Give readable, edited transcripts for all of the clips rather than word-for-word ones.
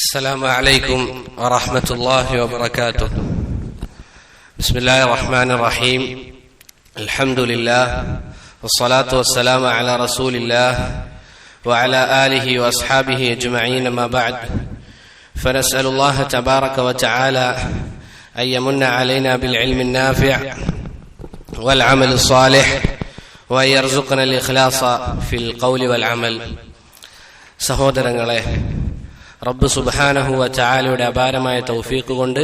السلام عليكم ورحمة الله وبركاته. بسم الله الرحمن الرحيم. الحمد لله والصلاة والسلام على رسول الله وعلى آله وأصحابه أجمعين. ما بعد، فنسأل الله تبارك وتعالى أن يمن علينا بالعلم النافع والعمل الصالح وأن يرزقنا الإخلاص في القول والعمل. സഹോദരങ്ങളെ, റബ്ബ് സുബ്ഹാനഹു വ തആലയുടെ അപാരമായ തൗഫീഖ് കൊണ്ട്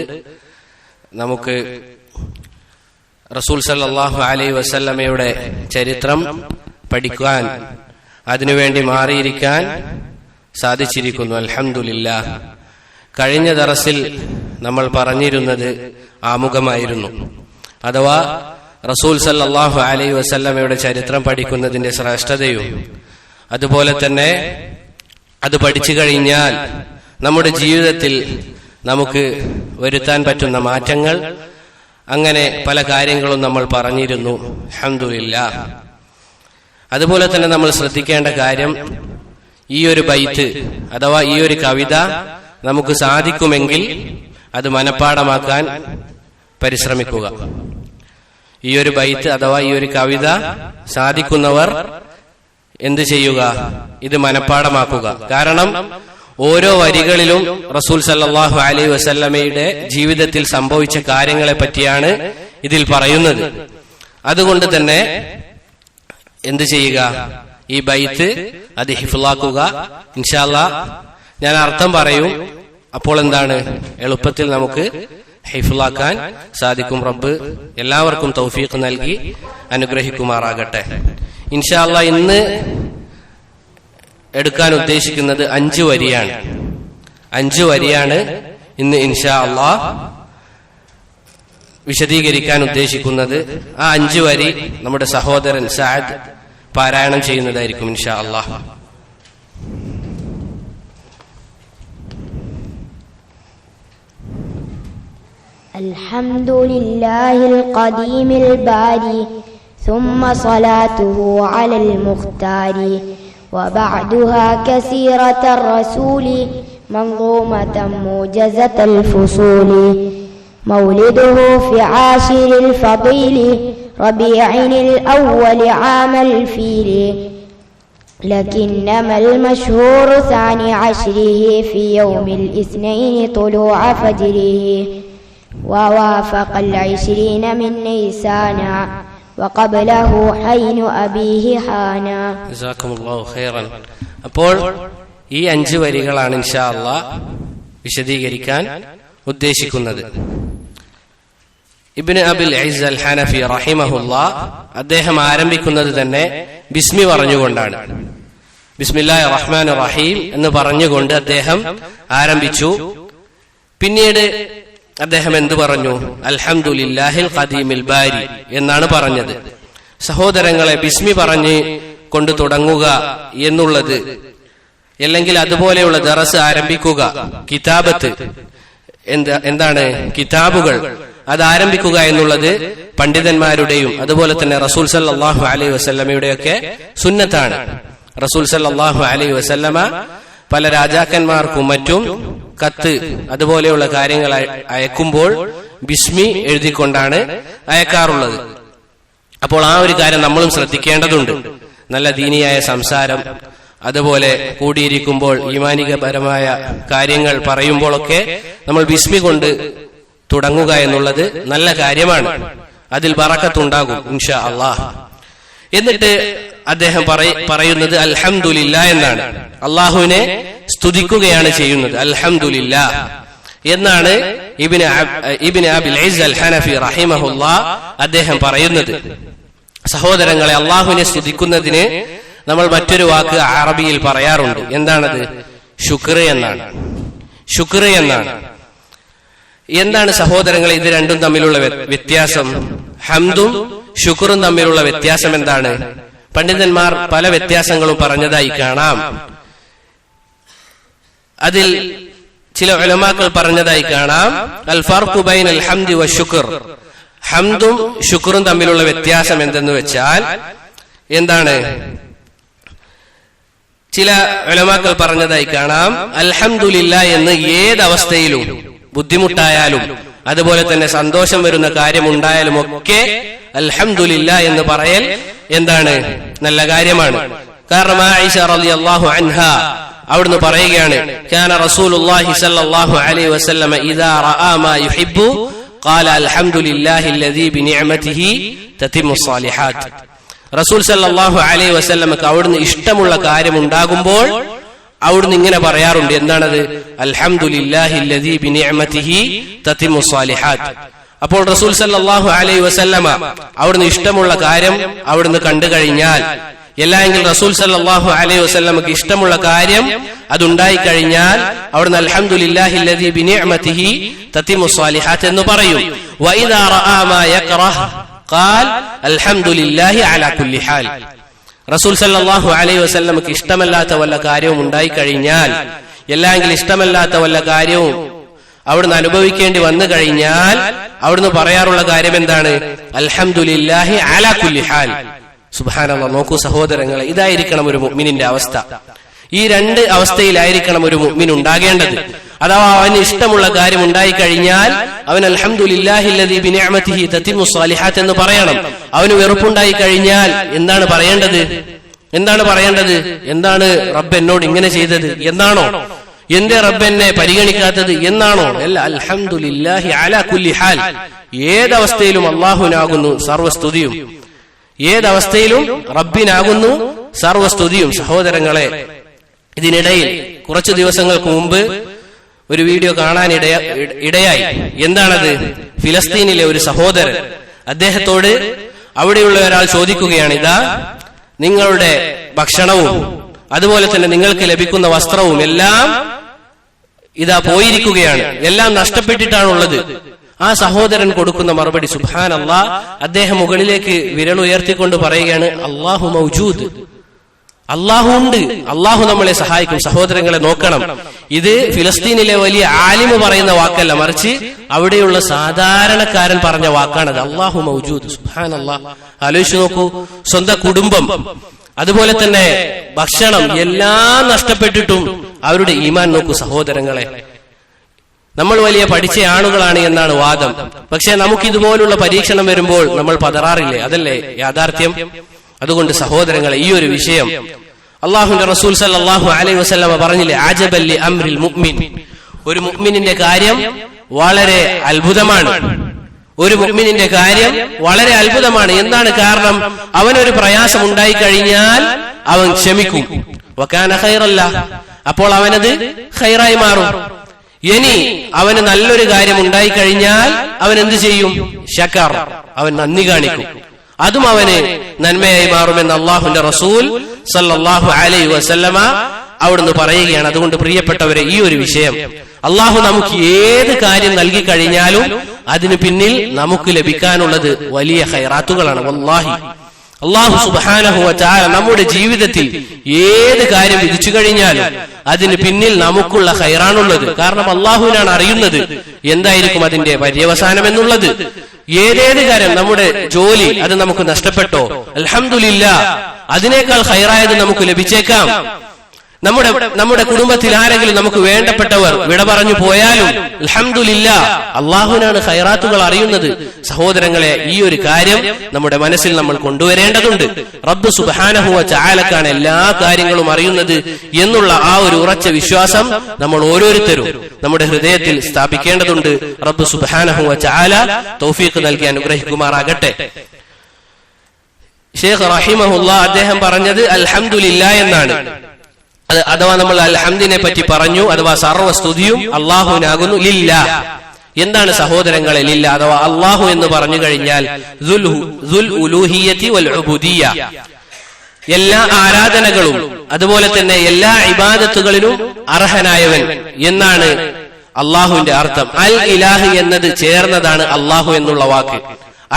നമുക്ക് റസൂൽ സല്ലല്ലാഹു അലൈഹി വസല്ലമയുടെ ചരിത്രം പഠിക്കാൻ, അതിനുവേണ്ടി മാറിയിരിക്കാൻ സാധിച്ചിരിക്കുന്നു. അൽഹംദുലില്ലാഹ്. കഴിഞ്ഞ ദർസിൽ നമ്മൾ പറഞ്ഞിരുന്നത് ആമുഖമായിരുന്നു. അഥവാ റസൂൽ സല്ലല്ലാഹു അലൈഹി വസല്ലമയുടെ ചരിത്രം പഠിക്കുന്നതിന്റെ ശ്രേഷ്ഠതയും, അതുപോലെ തന്നെ അത് പഠിച്ചു കഴിഞ്ഞാൽ നമ്മുടെ ജീവിതത്തിൽ നമുക്ക് വരുത്താൻ പറ്റുന്ന മാറ്റങ്ങൾ, അങ്ങനെ പല കാര്യങ്ങളും നമ്മൾ പറഞ്ഞിരുന്നു. അൽഹംദുലില്ലാഹ്. അതുപോലെ തന്നെ നമ്മൾ ശ്രദ്ധിക്കേണ്ട കാര്യം, ഈ ഒരു ബൈത്ത് അഥവാ ഈ ഒരു കവിത നമുക്ക് സാധിക്കുമെങ്കിൽ അത് മനഃപ്പാഠമാക്കാൻ പരിശ്രമിക്കുക. ഈ ഒരു ബൈത്ത് അഥവാ ഈ ഒരു കവിത സാധിക്കുന്നവർ എന്ത് ചെയ്യുക? ഇത് മനഃപ്പാഠമാക്കുക. കാരണം ഓരോ വരികളിലും റസൂൽ സല്ലല്ലാഹു അലൈഹി വസല്ലമയുടെ ജീവിതത്തിൽ സംഭവിച്ച കാര്യങ്ങളെ പറ്റിയാണ് ഇതിൽ പറയുന്നത്. അതുകൊണ്ട് തന്നെ എന്ത് ചെയ്യുക? ഈ ബൈത്ത് അത് ഹിഫ്ളാക്കുക. ഇൻഷാ അല്ലാഹ് ഞാൻ അർത്ഥം പറയും. അപ്പോൾ എന്താണ്, എളുപ്പത്തിൽ നമുക്ക് ഹിഫ്ളാക്കാൻ സാധിക്കും. റബ്ബ് എല്ലാവർക്കും തൗഫീഖ് നൽകി അനുഗ്രഹിക്കുമാറാകട്ടെ. ഇൻഷാ അല്ലാഹ് ഇന്ന് എടുക്കാൻ ഉദ്ദേശിക്കുന്നത് 5 വരിയാണ്. 5 വരിയാണ് ഇന്ന് ഇൻഷാ അല്ലാഹ് വിശദീകരിക്കാൻ ഉദ്ദേശിക്കുന്നത്. ആ 5 വരി നമ്മുടെ സഹോദരൻ സഅദ് പാരായണം ചെയ്യുന്നതായിരിക്കും ഇൻഷാ അല്ലാഹ്. അൽഹംദുലില്ലാഹിൽ ഖദീമിൽ ബാരി ثم صلاته على المختار وبعدها كثيرة الرسول منظومة موجزة الفصول مولده في عاشر الفضيل ربيع الأول عام الفيل لكنما المشهور ثاني عشره في يوم الاثنين طلوع فجره ووافق 20 من نيسان وقبله حين أبيه حانا. ജസാക്കുമുല്ലാഹു ഖൈറൻ. അപ്പോൾ ഈ 5 വരികളാണ് ഇൻഷാ അല്ലാഹ് വിശദീകരിക്കാൻ ഉദ്ദേശിക്കുന്നത്. ഇബ്നു അബിൽ ഇസ്സ് അൽ ഹനഫി റഹിമഹുല്ലാഹ് അദ്ദേഹം ആരംഭിക്കുന്നത് തന്നെ ബിസ്മി പറഞ്ഞുകൊണ്ടാണ്. ബിസ്മില്ലാഹിർ റഹ്മാനിർ റഹീം എന്ന് പറഞ്ഞുകൊണ്ട് അദ്ദേഹം ആരംഭിച്ചു. പിന്നീട് അദ്ദേഹം എന്ത് പറഞ്ഞു? അൽഹംദുലില്ലാഹിൽ ഖദീമിൽ ബാരി എന്നാണ് പറഞ്ഞത്. സഹോദരങ്ങളെ, ബിസ്മി പറഞ്ഞ് കൊണ്ട് തുടങ്ങുക എന്നുള്ളത്, അല്ലെങ്കിൽ അതുപോലെയുള്ള ദറസ് ആരംഭിക്കുക, കിതാബത്ത് എന്താണ്, കിതാബുകൾ അത് ആരംഭിക്കുക എന്നുള്ളത് പണ്ഡിതന്മാരുടെയും അതുപോലെ തന്നെ റസൂൽ സല്ലല്ലാഹു അലൈഹി വസല്ലമയുടെയൊക്കെ സുന്നത്താണ്. റസൂൽ സല്ലല്ലാഹു അലൈഹി വസല്ലമ പല രാജാക്കന്മാർക്കും മറ്റും കത്ത് അതുപോലെയുള്ള കാര്യങ്ങൾ അയക്കുമ്പോൾ ബിസ്മി എഴുതിക്കൊണ്ടാണ് അയക്കാറുള്ളത്. അപ്പോൾ ആ ഒരു കാര്യം നമ്മളും ശ്രദ്ധിക്കേണ്ടതുണ്ട്. നല്ല ദീനിയായ സംസാരം, അതുപോലെ കൂടിയിരിക്കുമ്പോൾ ഈമാനികപരമായ കാര്യങ്ങൾ പറയുമ്പോഴൊക്കെ നമ്മൾ ബിസ്മി കൊണ്ട് തുടങ്ങുക എന്നുള്ളത് നല്ല കാര്യമാണ്. അതിൽ ബറക്കത്തുണ്ടാകും ഇൻഷാ അല്ലാഹ്. എന്നിട്ട് അദ്ദേഹം പറയുന്നത് അൽഹംദുലില്ലാഹ് എന്നാണ്. അള്ളാഹുവിനെ സ്തുതിക്കുകയാണ് ചെയ്യുന്നത്. അൽഹംദുലില്ലാഹ് എന്നാണ് ഇബ്നു അബിൽ ഇസ്സ് അൽ ഹനഫി റഹിമഹുല്ലാഹ് അദ്ദേഹം പറയുന്നത്. സഹോദരങ്ങളെ, അള്ളാഹുവിനെ സ്തുതിക്കുന്നതിന് നമ്മൾ മറ്റൊരു വാക്ക് അറബിയിൽ പറയാറുണ്ട്. എന്താണത്? ശുക്ർ എന്നാണ്. ശുക്ർ എന്നാണ്. എന്താണ് സഹോദരങ്ങളെ ഇത് രണ്ടും തമ്മിലുള്ള വ്യത്യാസം? ഹംദും ശുക്റും തമ്മിലുള്ള വ്യത്യാസം എന്താണ്? പണ്ഡിതന്മാർ പല വ്യത്യാസങ്ങളും പറഞ്ഞതായി കാണാം. അതിൽ ചില ഉലമാക്കൾ പറഞ്ഞതായി കാണാം, അൽ ഫർഖു ബൈനൽ ഹംദി വശുക്ർ. ഹംദും ശുക്റും തമ്മിലുള്ള വ്യത്യാസം എന്തെന്ന് വെച്ചാൽ എന്താണ്? ചില ഉലമാക്കൾ പറഞ്ഞതായി കാണാം, അൽഹംദുലില്ലാ എന്ന് ഏതവസ്ഥയിലും, ബുദ്ധിമുട്ടായാലും അതുപോലെ തന്നെ സന്തോഷം വരുന്ന കാര്യമുണ്ടായാലും ഒക്കെ അൽഹംദുലില്ലാ എന്ന് പറയൽ എന്താണ്, നല്ല കാര്യമാണ്. കാരണം ആയിഷ റളിയല്ലാഹു അൻഹാ അവിടുന്ന് പറയുകയാണ്, കാന റസൂലുള്ളാഹി സ്വല്ലല്ലാഹു അലൈഹി വസല്ലം ഇദാ റആ മാ യുഹിബ്ബു ഖാല അൽഹംദുലില്ലാഹി അല്ലദീ ബിനിഅമതിഹി തതിമ്മു സ്സാലിഹാത്ത്. റസൂൽ സല്ലല്ലാഹു അലൈഹി വസല്ലമക്ക് അവിടുന്ന് ഇഷ്ടമുള്ള കാര്യം ഉണ്ടാകുമ്പോൾ അവിടുന്ന് ഇങ്ങനെ പറയാറുണ്ട്. എന്താണത്? അൽഹംദുലില്ലാഹി അല്ലദീ ബിനിഅമതിഹി തതിമ്മു സ്സാലിഹാത്ത്. അപ്പോൾ റസൂൽ സല്ലല്ലാഹു അലൈഹി വസല്ലമ അവിടുന്ന് ഇഷ്ടമുള്ള കാര്യം അവിടുന്ന് കണ്ടു കഴിഞ്ഞാൽ, എല്ലാമെങ്കിൽ റസൂൽ സല്ലല്ലാഹു അലൈഹി വസല്ലമക്ക് ഇഷ്ടമുള്ള കാര്യം അതുണ്ടായി കഴിഞ്ഞാൽ അവിടുന്ന് അൽഹംദുലില്ലാഹി അല്ലദീ ബിനിഅമതിഹി തതിമ്മു സ്സാലിഹാത്ത് എന്ന് പറയും. വഇദാ റആ മാ യക്റഹ് ഖാൽ അൽഹംദുലില്ലാഹി അലാ കുല്ലി ഹാൽ. റസൂൽ സല്ലല്ലാഹു അലൈഹി വസല്ലമക്ക് ഇഷ്ടമല്ലാത്ത വല്ല കാര്യവും ഉണ്ടായി കഴിഞ്ഞാൽ, എല്ലാമെങ്കിൽ ഇഷ്ടമല്ലാത്ത വല്ല കാര്യവും അവിടുന്ന് അനുഭവിക്കേണ്ടി വന്നു കഴിഞ്ഞാൽ അവിടുന്ന് പറയാറുള്ള കാര്യം എന്താണ്? അൽഹംദുലില്ലാഹി അലാ കുല്ലി ഹാൽ. സുബ്ഹാനല്ലാഹ്. നോക്കൂ സഹോദരങ്ങളെ, ഇതായിരിക്കണം ഒരു മുഅ്മിനിന്റെ അവസ്ഥ. ഈ രണ്ട് അവസ്ഥയിലായിരിക്കണം ഒരു മുഅ്മിൻ ഉണ്ടാകേണ്ടത്. അഥവാ അവന് ഇഷ്ടമുള്ള കാര്യം ഉണ്ടായി കഴിഞ്ഞാൽ അവൻ അൽഹംദുലില്ലാഹി അല്ലദീ ബിനിഅമതിഹി തതിമ്മു സ്സാലിഹാത്ത് എന്ന് പറയണം. അവന് വെറുപ്പുണ്ടായി കഴിഞ്ഞാൽ എന്താണ് പറയേണ്ടത്? എന്താണ് റബ്ബ് എന്നോട് ഇങ്ങനെ ചെയ്തത് എന്നാണോ? എന്റെ റബ്ബ് എന്നെ പരിഗണിക്കാത്തത് എന്നാണോ? അല്ല, അൽഹംദുലില്ലാഹി അലാ കുല്ലി ഹാൽ. ഏതവസ്ഥയിലും അല്ലാഹുവിനാകുന്നു സർവസ്തുതിയും. ഏതവസ്ഥയിലും റബ്ബിനാകുന്നു സർവസ്തുതിയും. സഹോദരങ്ങളെ, ഇതിനിടയിൽ കുറച്ചു ദിവസങ്ങൾക്ക് മുമ്പ് ഒരു വീഡിയോ കാണാൻ ഇടയായി. എന്താണത്? ഫിലസ്തീനിലെ ഒരു സഹോദരൻ, അദ്ദേഹത്തോട് അവിടെയുള്ള ഒരാൾ ചോദിക്കുകയാണ്, ഇതാ നിങ്ങളുടെ ഭക്ഷണവും അതുപോലെ തന്നെ നിങ്ങൾക്ക് ലഭിക്കുന്ന വസ്ത്രവും എല്ലാം ഇതാ പോയിരിക്കുകയാണ്, എല്ലാം നഷ്ടപ്പെട്ടിട്ടാണുള്ളത്. ആ സഹോദരൻ കൊടുക്കുന്ന മറുപടി, സുബ്ഹാനല്ലാഹ്, അദ്ദേഹം മുകളിലേക്ക് വിരലുയർത്തിക്കൊണ്ട് പറയുകയാണ്, അല്ലാഹു മൗജൂദ്, അല്ലാഹു ഉണ്ട്, അല്ലാഹു നമ്മളെ സഹായിക്കും. സഹോദരങ്ങളെ നോക്കണം, ഇത് ഫിലസ്തീനിലെ വലിയ ആലിമ് പറയുന്ന വാക്കല്ല, മറിച്ച് അവിടെയുള്ള സാധാരണക്കാരൻ പറഞ്ഞ വാക്കാണത്. അല്ലാഹു മൗജൂദ്. സുബ്ഹാനല്ലാഹ്. ആലോചിച്ചു നോക്കൂ, സ്വന്തം കുടുംബം അതുപോലെ തന്നെ ഭക്ഷണം എല്ലാം നഷ്ടപ്പെട്ടിട്ടും അവരുടെ ഈമാൻ നോക്കൂ സഹോദരങ്ങളെ. നമ്മൾ വലിയ പഠിച്ച ആളുകളാണ് എന്നാണ് വാദം. പക്ഷെ നമുക്ക് ഇതുപോലുള്ള പരീക്ഷണം വരുമ്പോൾ നമ്മൾ പതറാറില്ലേ? അതല്ലേ യാഥാർത്ഥ്യം. അതുകൊണ്ട് സഹോദരങ്ങളെ, ഈ ഒരു വിഷയം അല്ലാഹുവിന്റെ റസൂൽ സല്ലല്ലാഹു അലൈഹി വസല്ലമ പറഞ്ഞില്ലേ, അജബൽ ലി അംറിൽ മുഅ്മിൻ. ഒരു മുഅ്മിനിന്റെ കാര്യം വളരെ അത്ഭുതമാണ്. ഒരു മുഅ്മിനിന്റെ കാര്യം വളരെ അത്ഭുതമാണ്. എന്താണ് കാരണം? അവനൊരു പ്രയാസം ഉണ്ടായി കഴിഞ്ഞാൽ അവൻ ക്ഷമിക്കും. വകാന ഖൈറല്ല, അപ്പോൾ അവനത് ഖൈറായി മാറും. ഇനി അവന് നല്ലൊരു കാര്യം ഉണ്ടായി കഴിഞ്ഞാൽ അവൻ എന്ത് ചെയ്യും? ശകർ, അവൻ നന്ദി കാണിക്കും. അതും അവന് നന്മയായി മാറുമെന്ന് അല്ലാഹുവിന്റെ റസൂൽ സല്ലല്ലാഹു അലൈഹി വസല്ലമ അവിടുന്ന് പറയുകയാണ്. അതുകൊണ്ട് പ്രിയപ്പെട്ടവരെ, ഈ ഒരു വിഷയം, അല്ലാഹു നമുക്ക് ഏത് കാര്യം നൽകി കഴിഞ്ഞാലും അതിന് പിന്നിൽ നമുക്ക് ലഭിക്കാനുള്ളത് വലിയ ഖൈറാത്തുകളാണ്. വല്ലാഹി, അല്ലാഹു സുബ്ഹാനഹു വ തആല നമ്മുടെ ജീവിതത്തിൽ ഏത് കാര്യം വിധിച്ചു കഴിഞ്ഞാലും അതിന് പിന്നിൽ നമുക്കുള്ള ഖൈറാണുള്ളത്. കാരണം അല്ലാഹുവിനാണ് അറിയുന്നത് എന്തായിരിക്കും അതിന്റെ പര്യവസാനം എന്നുള്ളത്. ഏതേത് കാര്യം, നമ്മുടെ ജോലി അത് നമുക്ക് നഷ്ടപ്പെട്ടോ, അൽഹംദുലില്ലാ, അതിനേക്കാൾ ഖൈറായത് നമുക്ക് ലഭിച്ചേക്കാം. നമ്മുടെ കുടുംബത്തിൽ ആരെങ്കിലും നമുക്ക് വേണ്ടപ്പെട്ടവർ വിട പറഞ്ഞു പോയാലും അൽഹംദുലില്ലാ, അല്ലാഹുവിനാണ് ഖൈറാത്തുകൾ അറിയുന്നത്. സഹോദരങ്ങളെ, ഈ ഒരു കാര്യം നമ്മുടെ മനസ്സിൽ നമ്മൾ കൊണ്ടുവരേണ്ടതുണ്ട്. റബ്ബ് സുബ്ഹാനഹു വ തആലക്കാണ് എല്ലാ കാര്യങ്ങളും അറിയുന്നത് എന്നുള്ള ആ ഒരു ഉറച്ച വിശ്വാസം നമ്മൾ ഓരോരുത്തരും നമ്മുടെ ഹൃദയത്തിൽ സ്ഥാപിക്കേണ്ടതുണ്ട്. റബ്ബ് സുബ്ഹാനഹു വ തആല തൗഫീഖ് നൽകി അനുഗ്രഹിക്കുമാറാകട്ടെ. ശൈഖ് റഹിമഹുല്ലാഹ് അദ്ദേഹം പറഞ്ഞത് അൽഹംദുലില്ലാ എന്നാണ്. അഥവാ നമ്മൾ അൽഹംദിനെ പറ്റി പറഞ്ഞു, അഥവാ സർവസ്തുതിയും അല്ലാഹുവിനാകുന്നു. ലില്ലാ, എന്താണ് സഹോദരങ്ങളെ ലില്ലാ അഥവാ അല്ലാഹു എന്ന് പറഞ്ഞു കഴിഞ്ഞാൽ ദുൽ ഉലൂഹിയ്യതി വൽ ഉബൂദിയ്യ, എല്ലാ ആരാധനകളും അതുപോലെ തന്നെ എല്ലാ ഇബാദത്തുകളിലും അർഹനായവൻ എന്നാണ് അല്ലാഹുവിന്റെ അർത്ഥം. അൽ ഇലാഹ് എന്നത് ചേർന്നതാണ് അല്ലാഹു എന്നുള്ള വാക്ക്.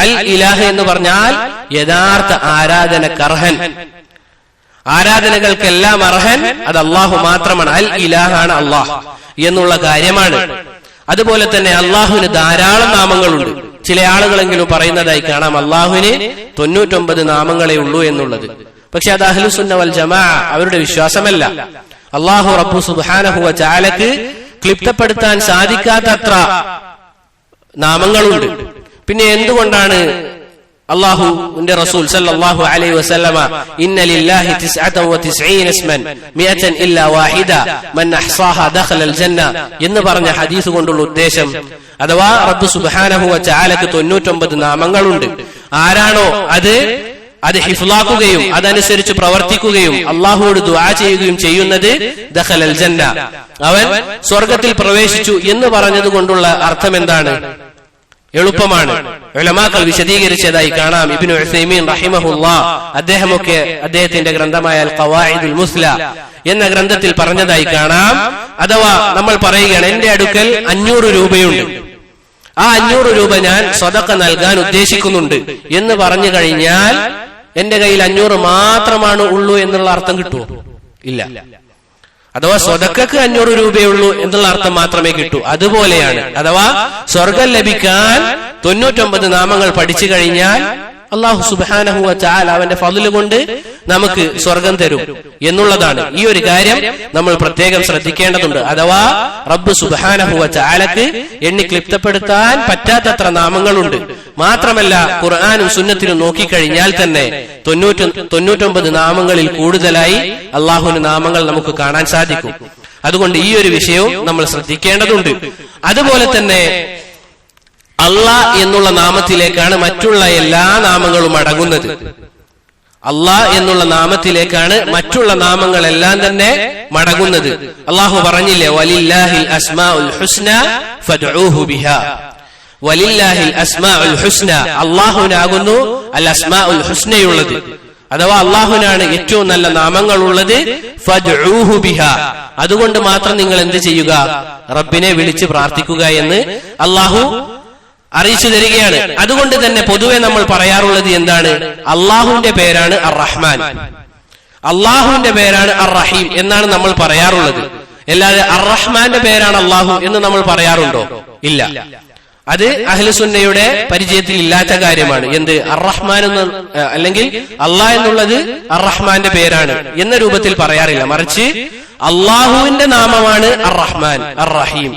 അൽ ഇലാഹ് എന്ന് പറഞ്ഞാൽ യഥാർത്ഥ ആരാധനക്കർഹൻ, ആരാധനകൾക്കെല്ലാം അർഹൻ അത് അല്ലാഹു മാത്രമാണ്. അൽ ഇലാഹാണ് അല്ലാഹ് എന്നുള്ള കാര്യമാണ്. അതുപോലെ തന്നെ അല്ലാഹുവിന് ധാരാളം നാമങ്ങളുണ്ട്. ചില ആളുകളെങ്കിലും പറയുന്നതായി കാണാം അല്ലാഹുവിന് 99 നാമങ്ങളെ ഉള്ളൂ എന്നുള്ളത്. പക്ഷെ അത് അഹ്ലുസുന്ന വൽ ജമാഅ അവരുടെ വിശ്വാസമല്ല. അല്ലാഹു റബ്ബു സുബ്ഹാനഹു വ തആലക്ക് ക്ലിപ്തപ്പെടുത്താൻ സാധിക്കാത്തത്ര നാമങ്ങളുണ്ട്. പിന്നെ എന്തുകൊണ്ടാണ് അല്ലാഹുവിന്റെ റസൂൽ സല്ലല്ലാഹു അലൈഹി വസല്ലമ ഇന്ന ലില്ലാഹി 99 ഇസ്മൻ 100 ഇല്ലാ വാഹിദ മൻ അഹ്സാഹ ദഖലൽ ജന്ന എന്ന് പറഞ്ഞ ഹദീസ് കൊണ്ടുള്ള ഉദ്ദേശം, അഥവാ റബ്ബ് സുബ്ഹാനഹു വ തആലക്ക് 99 നാമങ്ങളുണ്ട്. ആരാണോ അത് ഹിഫ്ലാക്കുകയും അതനുസരിച്ച് പ്രവർത്തിക്കുകയും അള്ളാഹുവോട് ദുആ ചെയ്യുകയും ചെയ്യുന്നത് ദഖലൽ ജന്ന, അവൻ സ്വർഗത്തിൽ പ്രവേശിച്ചു എന്ന് പറഞ്ഞത് കൊണ്ടുള്ള അർത്ഥം എന്താണ്? എളുപ്പമാണ്. ഉലമാക്കൾ വിശദീകരിച്ചതായി കാണാം. ഇബ്നു ഉസൈമീൻ റഹിമഹുല്ലാഹ് അദ്ദേഹത്തിന്റെ ഗ്രന്ഥമായ അൽ ഖവാഇദുൽ മുസ്ല എന്ന ഗ്രന്ഥത്തിൽ പറഞ്ഞതായി കാണാം. അഥവാ നമ്മൾ പറയുകയാണ്, എന്റെ അടുക്കൽ 500 രൂപയുണ്ട്, ആ 500 രൂപ ഞാൻ സ്വതക്ക നൽകാൻ ഉദ്ദേശിക്കുന്നുണ്ട് എന്ന് പറഞ്ഞു കഴിഞ്ഞാൽ എന്റെ കയ്യിൽ 500 മാത്രമാണ് ഉള്ളൂ എന്നുള്ള അർത്ഥം കിട്ടുമോ? ഇല്ല. അഥവാ സ്വതക്കക്ക് 500 രൂപയുള്ളൂ എന്നുള്ള അർത്ഥം മാത്രമേ കിട്ടൂ. അതുപോലെയാണ്, അഥവാ സ്വർഗം ലഭിക്കാൻ 99 നാമങ്ങൾ പഠിച്ചു കഴിഞ്ഞാൽ അല്ലാഹു സുബ്ഹാനഹു വ തആല അവന്റെ ഫള് കൊണ്ട് നമുക്ക് സ്വർഗം തരും എന്നുള്ളതാണ്. ഈ ഒരു കാര്യം നമ്മൾ പ്രത്യേകം ശ്രദ്ധിക്കേണ്ടതുണ്ട്. അഥവാ റബ്ബ് സുബ്ഹാനഹു വ തആലക്ക് എണ്ണി ക്ലിപ്തപ്പെടുത്താൻ പറ്റാത്തത്ര നാമങ്ങളുണ്ട്. മാത്രമല്ല ഖുർആനും സുന്നത്തിനും നോക്കിക്കഴിഞ്ഞാൽ തന്നെ 99 നാമങ്ങളിൽ കൂടുതലായി അല്ലാഹുവിന്റെ നാമങ്ങൾ നമുക്ക് കാണാൻ സാധിക്കും. അതുകൊണ്ട് ഈ ഒരു വിഷയവും നമ്മൾ ശ്രദ്ധിക്കേണ്ടതുണ്ട്. അതുപോലെ തന്നെ അല്ലാഹ് എന്നുള്ള നാമത്തിലേക്കാണ് മറ്റുള്ള എല്ലാ നാമങ്ങളും അടങ്ങുന്നത്. അല്ലാഹ് എന്നുള്ള നാമത്തിലേക്കാണ് മറ്റുള്ള നാമങ്ങളെല്ലാം തന്നെ മടങ്ങുന്നത്. അല്ലാഹു പറഞ്ഞില്ലേ, വലില്ലാഹിൽ അസ്മാഉൽ ഹുസ്ന ഫദ്ഉഹു ബിഹാ. വലില്ലാഹിൽ അസ്മാഉൽ ഹുസ്ന, അല്ലാഹുവിനാകുന്നു അൽ അസ്മാഉൽ ഹുസ്നയുള്ളത്. അഥവാ അല്ലാഹുവിനാണ് ഏറ്റവും നല്ല നാമങ്ങൾ ഉള്ളത്. ഫദ്ഉഹു ബിഹാ, അതുകൊണ്ട് മാത്രം നിങ്ങൾ എന്ത് ചെയ്യുക? റബ്ബിനെ വിളിച്ച് പ്രാർത്ഥിക്കുക എന്ന് അല്ലാഹു അറിയിച്ചു തരികയാണ്. അതുകൊണ്ട് തന്നെ പൊതുവെ നമ്മൾ പറയാറുള്ളത് എന്താണ്? അള്ളാഹുവിന്റെ പേരാണ് അർ റഹ്മാൻ, അള്ളാഹുവിന്റെ പേരാണ് അർ റഹീം എന്നാണ് നമ്മൾ പറയാറുള്ളത്. അല്ലാതെ അർ റഹ്മാന്റെ പേരാണ് അള്ളാഹു എന്ന് നമ്മൾ പറയാറുണ്ടോ? ഇല്ല. അത് അഹ്ലുസുന്നയുടെ പരിചയത്തിൽ ഇല്ലാത്ത കാര്യമാണ്. എന്ത്? അർ റഹ്മാൻ എന്ന്, അല്ലെങ്കിൽ അള്ളാഹ് എന്നുള്ളത് അർ റഹ്മാന്റെ പേരാണ് എന്ന രൂപത്തിൽ പറയാറില്ല. മറിച്ച് അള്ളാഹുവിന്റെ നാമമാണ് അർ റഹ്മാൻ, അർ റഹീം,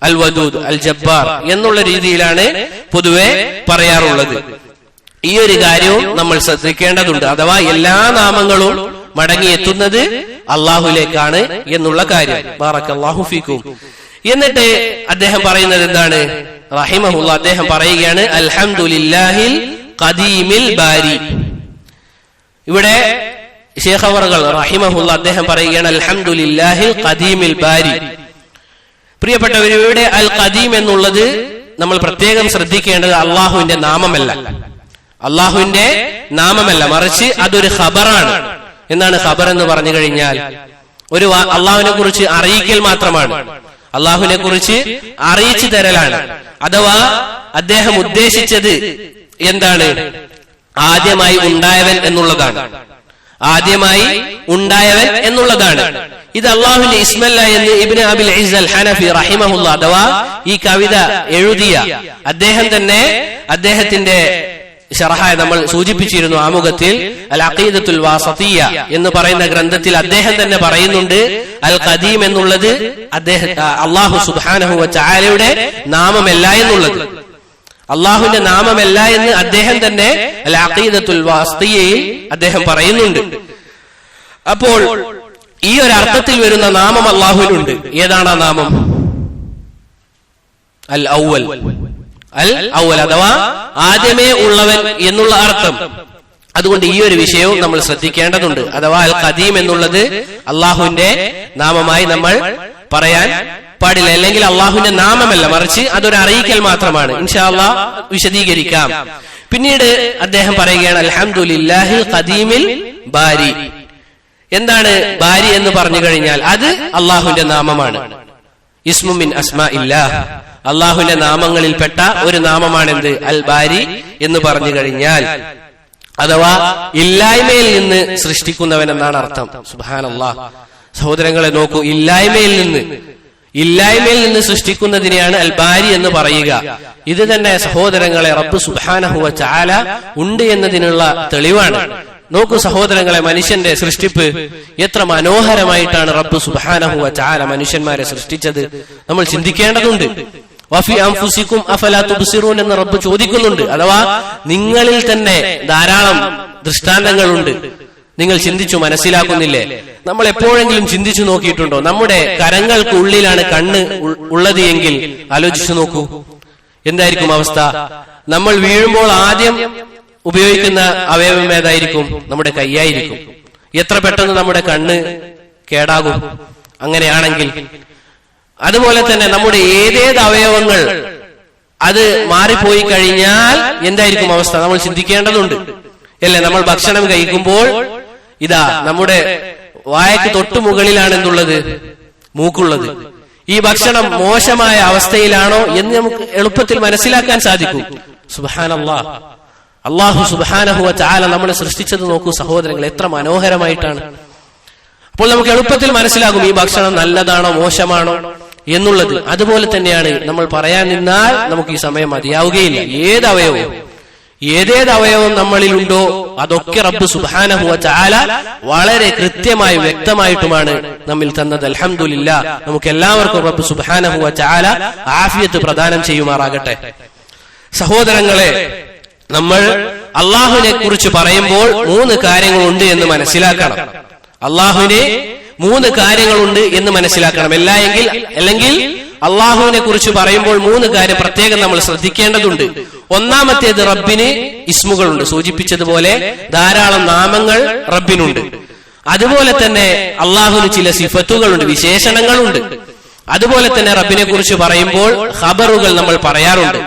അൽ വദൂദ്, അൽ ജബ്ബാർ എന്നുള്ള രീതിയിലാണ് പൊതുവെ പറയാറുള്ളത്. ഈ ഒരു കാര്യവും നമ്മൾ ശ്രദ്ധിക്കേണ്ടതുണ്ട്. അഥവാ എല്ലാ നാമങ്ങളും മടങ്ങിയെത്തുന്നത് അള്ളാഹുലേക്കാണ് എന്നുള്ള കാര്യം. ബാറക്കല്ലാഹു ഫീക്കും. എന്നിട്ട് അദ്ദേഹം പറയുന്നത് എന്താണ്? റഹിമഹുല്ലാ അദ്ദേഹം പറയുകയാണ്, അൽഹംദുലില്ലാഹിൽ ഖദീമിൽ ബാരി. ഇവിടെ ശൈഖ് അവറുകൾ റഹിമഹുല്ലാ അദ്ദേഹം പറയുകയാണ്, അൽഹംദുലില്ലാഹിൽ ഖദീമിൽ ബാരി. പ്രിയപ്പെട്ടവരുടെ അൽ ഖദീം എന്നുള്ളത് നമ്മൾ പ്രത്യേകം ശ്രദ്ധിക്കേണ്ടത് അള്ളാഹുവിന്റെ നാമമല്ല, അള്ളാഹുവിന്റെ നാമമല്ല, മറിച്ച് അതൊരു ഖബറാണ്. എന്താണ് ഖബർ എന്ന് പറഞ്ഞു കഴിഞ്ഞാൽ? ഒരു അള്ളാഹുവിനെ കുറിച്ച് അറിയിക്കൽ മാത്രമാണ്, അള്ളാഹുവിനെ കുറിച്ച് അറിയിച്ചു തരലാണ്. അഥവാ അദ്ദേഹം ഉദ്ദേശിച്ചത് എന്താണ്? ആദ്യമായി ഉണ്ടായവൻ എന്നുള്ളതാണ്, ആദ്യമായി ഉണ്ടായവൻ എന്നുള്ളതാണ്. ഇത് അള്ളാഹുവിന്റെ ഇസ്മല്ല എന്ന് ഇബ്നു അബിൽ ഇസ് അൽ ഹനഫി റഹിമഹുല്ലാ, അഥവാ ഈ കവിത എഴുതിയ അദ്ദേഹം തന്നെ അദ്ദേഹത്തിന്റെ ശറഹായ നമ്മൾ സൂചിപ്പിച്ചിരുന്നു ആമുഖത്തിൽ, അൽ അഖീദത്തുൽ വാസതിയ്യ എന്ന് പറയുന്ന ഗ്രന്ഥത്തിൽ അദ്ദേഹം തന്നെ പറയുന്നുണ്ട്, അൽ ഖദീം എന്നുള്ളത് അള്ളാഹു സുബ്ഹാനഹു വ തആലയുടെ നാമമല്ല എന്നുള്ളത്, അള്ളാഹുവിന്റെ നാമമല്ല എന്ന് അദ്ദേഹം തന്നെ അൽ അഖീദത്തുൽ വാസതിയ്യയിൽ അദ്ദേഹം പറയുന്നുണ്ട്. അപ്പോൾ ഈ ഒരു അർത്ഥത്തിൽ വരുന്ന നാമം അള്ളാഹുവിനുണ്ട്. ഏതാണ് ആ നാമം? അൽ ഔവൽ, അൽ ഔവൽ അഥവാ ആദ്യമേ ഉള്ളവൻ എന്നുള്ള അർത്ഥം. അതുകൊണ്ട് ഈ ഒരു വിഷയവും നമ്മൾ ശ്രദ്ധിക്കേണ്ടതുണ്ട്. അഥവാ അൽ ഖദീം എന്നുള്ളത് അള്ളാഹുവിന്റെ നാമമായി നമ്മൾ പറയാൻ പാടില്ല, അല്ലെങ്കിൽ അള്ളാഹുവിന്റെ നാമമല്ല, മറിച്ച് അതൊരു അറിയിക്കൽ മാത്രമാണ്. ഇൻഷാ അല്ലാഹ് വിശദീകരിക്കാം. പിന്നീട് അദ്ദേഹം പറയുകയാണ്, അൽഹംദുലില്ലാഹിൽ ഖദീമിൽ ബാരി. എന്താണ് ബാരി എന്ന് പറഞ്ഞു കഴിഞ്ഞാൽ? അത് അള്ളാഹുവിന്റെ നാമമാണ്. ഇസ്മു മിൻ അസ്മാഇല്ലാഹ്, അള്ളാഹുവിന്റെ നാമങ്ങളിൽപ്പെട്ട ഒരു നാമമാണെന്ത്? അൽ ബാരി എന്ന് പറഞ്ഞു കഴിഞ്ഞാൽ, അഥവാ ഇല്ലായ്മയിൽ നിന്ന് സൃഷ്ടിക്കുന്നവൻ എന്നാണ് അർത്ഥം. സുബ്ഹാനല്ലാഹ്. സഹോദരങ്ങളെ നോക്കൂ, ഇല്ലായ്മയിൽ നിന്ന് സൃഷ്ടിക്കുന്നതിനെയാണ് അൽ ബാരി എന്ന് പറയുക. ഇത് തന്നെ സഹോദരങ്ങളെ റബ്ബ് സുബ്ഹാനഹു വ തആല ഉണ്ട് എന്നതിനുള്ള തെളിവാണ്. നോക്കൂ സഹോദരങ്ങളെ, മനുഷ്യന്റെ സൃഷ്ടിപ്പ് എത്ര മനോഹരമായിട്ടാണ് റബ്ബ് സുബ്ഹാനഹു വ തആല മനുഷ്യന്മാരെ സൃഷ്ടിച്ചത്. നമ്മൾ ചിന്തിക്കേണ്ടതുണ്ട്. വഫി അൻഫുസികും അഫലാ തുബ്സിറൂൻ എന്ന് റബ്ബ് ചോദിക്കുന്നുണ്ട്. അഥവാ നിങ്ങളിൽ തന്നെ ധാരാളം ദൃഷ്ടാന്തങ്ങളുണ്ട്, നിങ്ങൾ ചിന്തിച്ചു മനസ്സിലാക്കുന്നില്ലേ? നമ്മൾ എപ്പോഴെങ്കിലും ചിന്തിച്ചു നോക്കിയിട്ടുണ്ടോ? നമ്മുടെ കരങ്ങൾക്ക് ഉള്ളിലാണ് കണ്ണ് ഉള്ളത് എങ്കിൽ ആലോചിച്ചു നോക്കൂ, എന്തായിരിക്കും അവസ്ഥ? നമ്മൾ വീഴുമ്പോൾ ആദ്യം ഉപയോഗിക്കുന്ന അവയവം ഏതായിരിക്കും? നമ്മുടെ കൈയായിരിക്കും. എത്ര പെട്ടെന്ന് നമ്മുടെ കണ്ണ് കേടാകും അങ്ങനെയാണെങ്കിൽ. അതുപോലെ തന്നെ നമ്മുടെ ഏതേത് അവയവങ്ങൾ അത് മാറിപ്പോയി കഴിഞ്ഞാൽ എന്തായിരിക്കും അവസ്ഥ? നമ്മൾ ചിന്തിക്കേണ്ടതുണ്ട് അല്ലേ? നമ്മൾ ഭക്ഷണം കഴിക്കുമ്പോൾ ഇതാ നമ്മുടെ വായക്ക് തൊട്ടു മുകളിലാണെന്നുള്ളത് മൂക്കുള്ളത്. ഈ ഭക്ഷണം മോശമായ അവസ്ഥയിലാണോ എന്ന് നമുക്ക് എളുപ്പത്തിൽ മനസ്സിലാക്കാൻ സാധിക്കും. സുബ്ഹാനല്ലാഹ്, അല്ലാഹു സുബ്ഹാനഹു വ തആല നമ്മളെ സൃഷ്ടിച്ചത് നോക്കൂ സഹോദരങ്ങൾ, എത്ര മനോഹരമായിട്ടാണ്. അപ്പോൾ നമുക്ക് എളുപ്പത്തിൽ മനസ്സിലാകും ഈ ഭക്ഷണം നല്ലതാണോ മോശമാണോ എന്നുള്ളത്. അതുപോലെ തന്നെയാണ് നമ്മൾ പറയാൻ നിന്നാൽ നമുക്ക് ഈ സമയം മതിയാവുകയില്ല. ഏതേത് അവയവം നമ്മളിലുണ്ടോ അതൊക്കെ റബ്ബ് സുബ്ഹാനഹു വ തആല വളരെ കൃത്യമായി വ്യക്തമായിട്ടുമാണ് നമ്മിൽ തന്നത്. അൽഹംദുലില്ലാഹ്, നമുക്ക് എല്ലാവർക്കും റബ്ബ് സുബ്ഹാനഹു വ തആല ആഫിയത്ത് പ്രദാനം ചെയ്യുമാറാകട്ടെ. സഹോദരങ്ങളെ, നമ്മൾ അള്ളാഹുവിനെ കുറിച്ച് പറയുമ്പോൾ 3 കാര്യങ്ങളുണ്ട് എന്ന് മനസ്സിലാക്കണം. അള്ളാഹുവിനെ 3 കാര്യങ്ങളുണ്ട് എന്ന് മനസ്സിലാക്കണം. അല്ലെങ്കിൽ അള്ളാഹുവിനെ കുറിച്ച് പറയുമ്പോൾ 3 കാര്യം പ്രത്യേകം നമ്മൾ ശ്രദ്ധിക്കേണ്ടതുണ്ട്. ഒന്നാമത്തേത്, റബ്ബിന് ഇസ്മുകളുണ്ട്. സൂചിപ്പിച്ചതുപോലെ ധാരാളം നാമങ്ങൾ റബ്ബിനുണ്ട്. അതുപോലെ തന്നെ അള്ളാഹുവിന് ചില സിഫത്തുകളുണ്ട്, വിശേഷണങ്ങളുണ്ട്. അതുപോലെ തന്നെ റബ്ബിനെ കുറിച്ച് പറയുമ്പോൾ ഖബറുകൾ നമ്മൾ പറയാറുണ്ട്.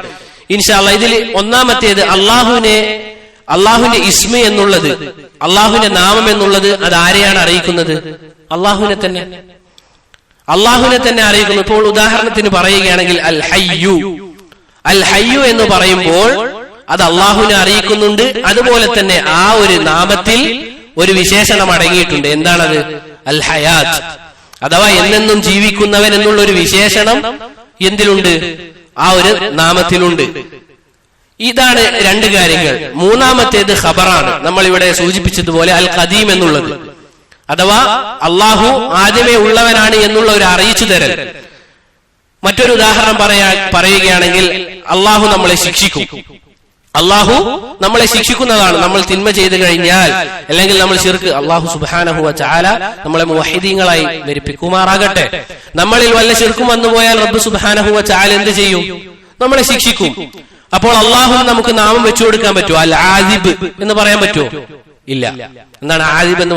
ഇൻഷാ അല്ലാഹ് ഇതിൽ ഒന്നാമത്തേത് അള്ളാഹുവിന്റെ ഇസ്മ എന്നുള്ളത്, അള്ളാഹുവിന്റെ നാമം എന്നുള്ളത് അത് ആരെയാണ് അറിയിക്കുന്നത്? അള്ളാഹുവിനെ തന്നെ അറിയിക്കുന്നു. ഇപ്പോൾ ഉദാഹരണത്തിന് പറയുകയാണെങ്കിൽ അൽ ഹയ്യു എന്ന് പറയുമ്പോൾ അത് അള്ളാഹുവിനെ അറിയിക്കുന്നുണ്ട്. അതുപോലെ തന്നെ ആ ഒരു നാമത്തിൽ ഒരു വിശേഷണം അടങ്ങിയിട്ടുണ്ട്. എന്താണത്? അൽ ഹയാത്ത്, അഥവാ എന്നെന്നും ജീവിക്കുന്നവൻ എന്നുള്ള ഒരു വിശേഷണം എന്തിലുണ്ട്? ആ ഒരു നാമത്തിലുണ്ട്. ഇതാണ് 2 കാര്യങ്ങൾ. മൂന്നാമത്തേത് ഖബറാണ്. നമ്മൾ ഇവിടെ സൂചിപ്പിച്ചതുപോലെ അൽ ഖദീം എന്നുള്ളത്, അഥവാ അള്ളാഹു ആദ്യമേ ഉള്ളവനാണ് എന്നുള്ള ഒരു അറിയിച്ചു തരൽ. മറ്റൊരു ഉദാഹരണം പറയുകയാണെങ്കിൽ അള്ളാഹു നമ്മളെ ശിക്ഷിക്കും. അള്ളാഹു നമ്മളെ ശിക്ഷിക്കുന്നതാണ്. നമ്മൾ തിന്മ ചെയ്തു കഴിഞ്ഞാൽ, അല്ലെങ്കിൽ നമ്മൾ ശിർക്ക്, അള്ളാഹു സുബ്ഹാനഹു വ തആല നമ്മളെ മുവഹിദീങ്ങളായി ധരിപ്പിക്കുമാറാകട്ടെ. നമ്മളിൽ വല്ല ശിർക്കും വന്നുപോയാൽ റബ്ബ് സുബ്ഹാനഹു വ തആല എന്ത് ചെയ്യും? നമ്മളെ ശിക്ഷിക്കും. അപ്പോൾ അള്ളാഹു നമുക്ക് നാമം വെച്ചു കൊടുക്കാൻ പറ്റുമോ? അൽ ആദിബ് എന്ന് പറയാൻ പറ്റുമോ? ഇല്ല. എന്താണ് ആദിബ് എന്ന്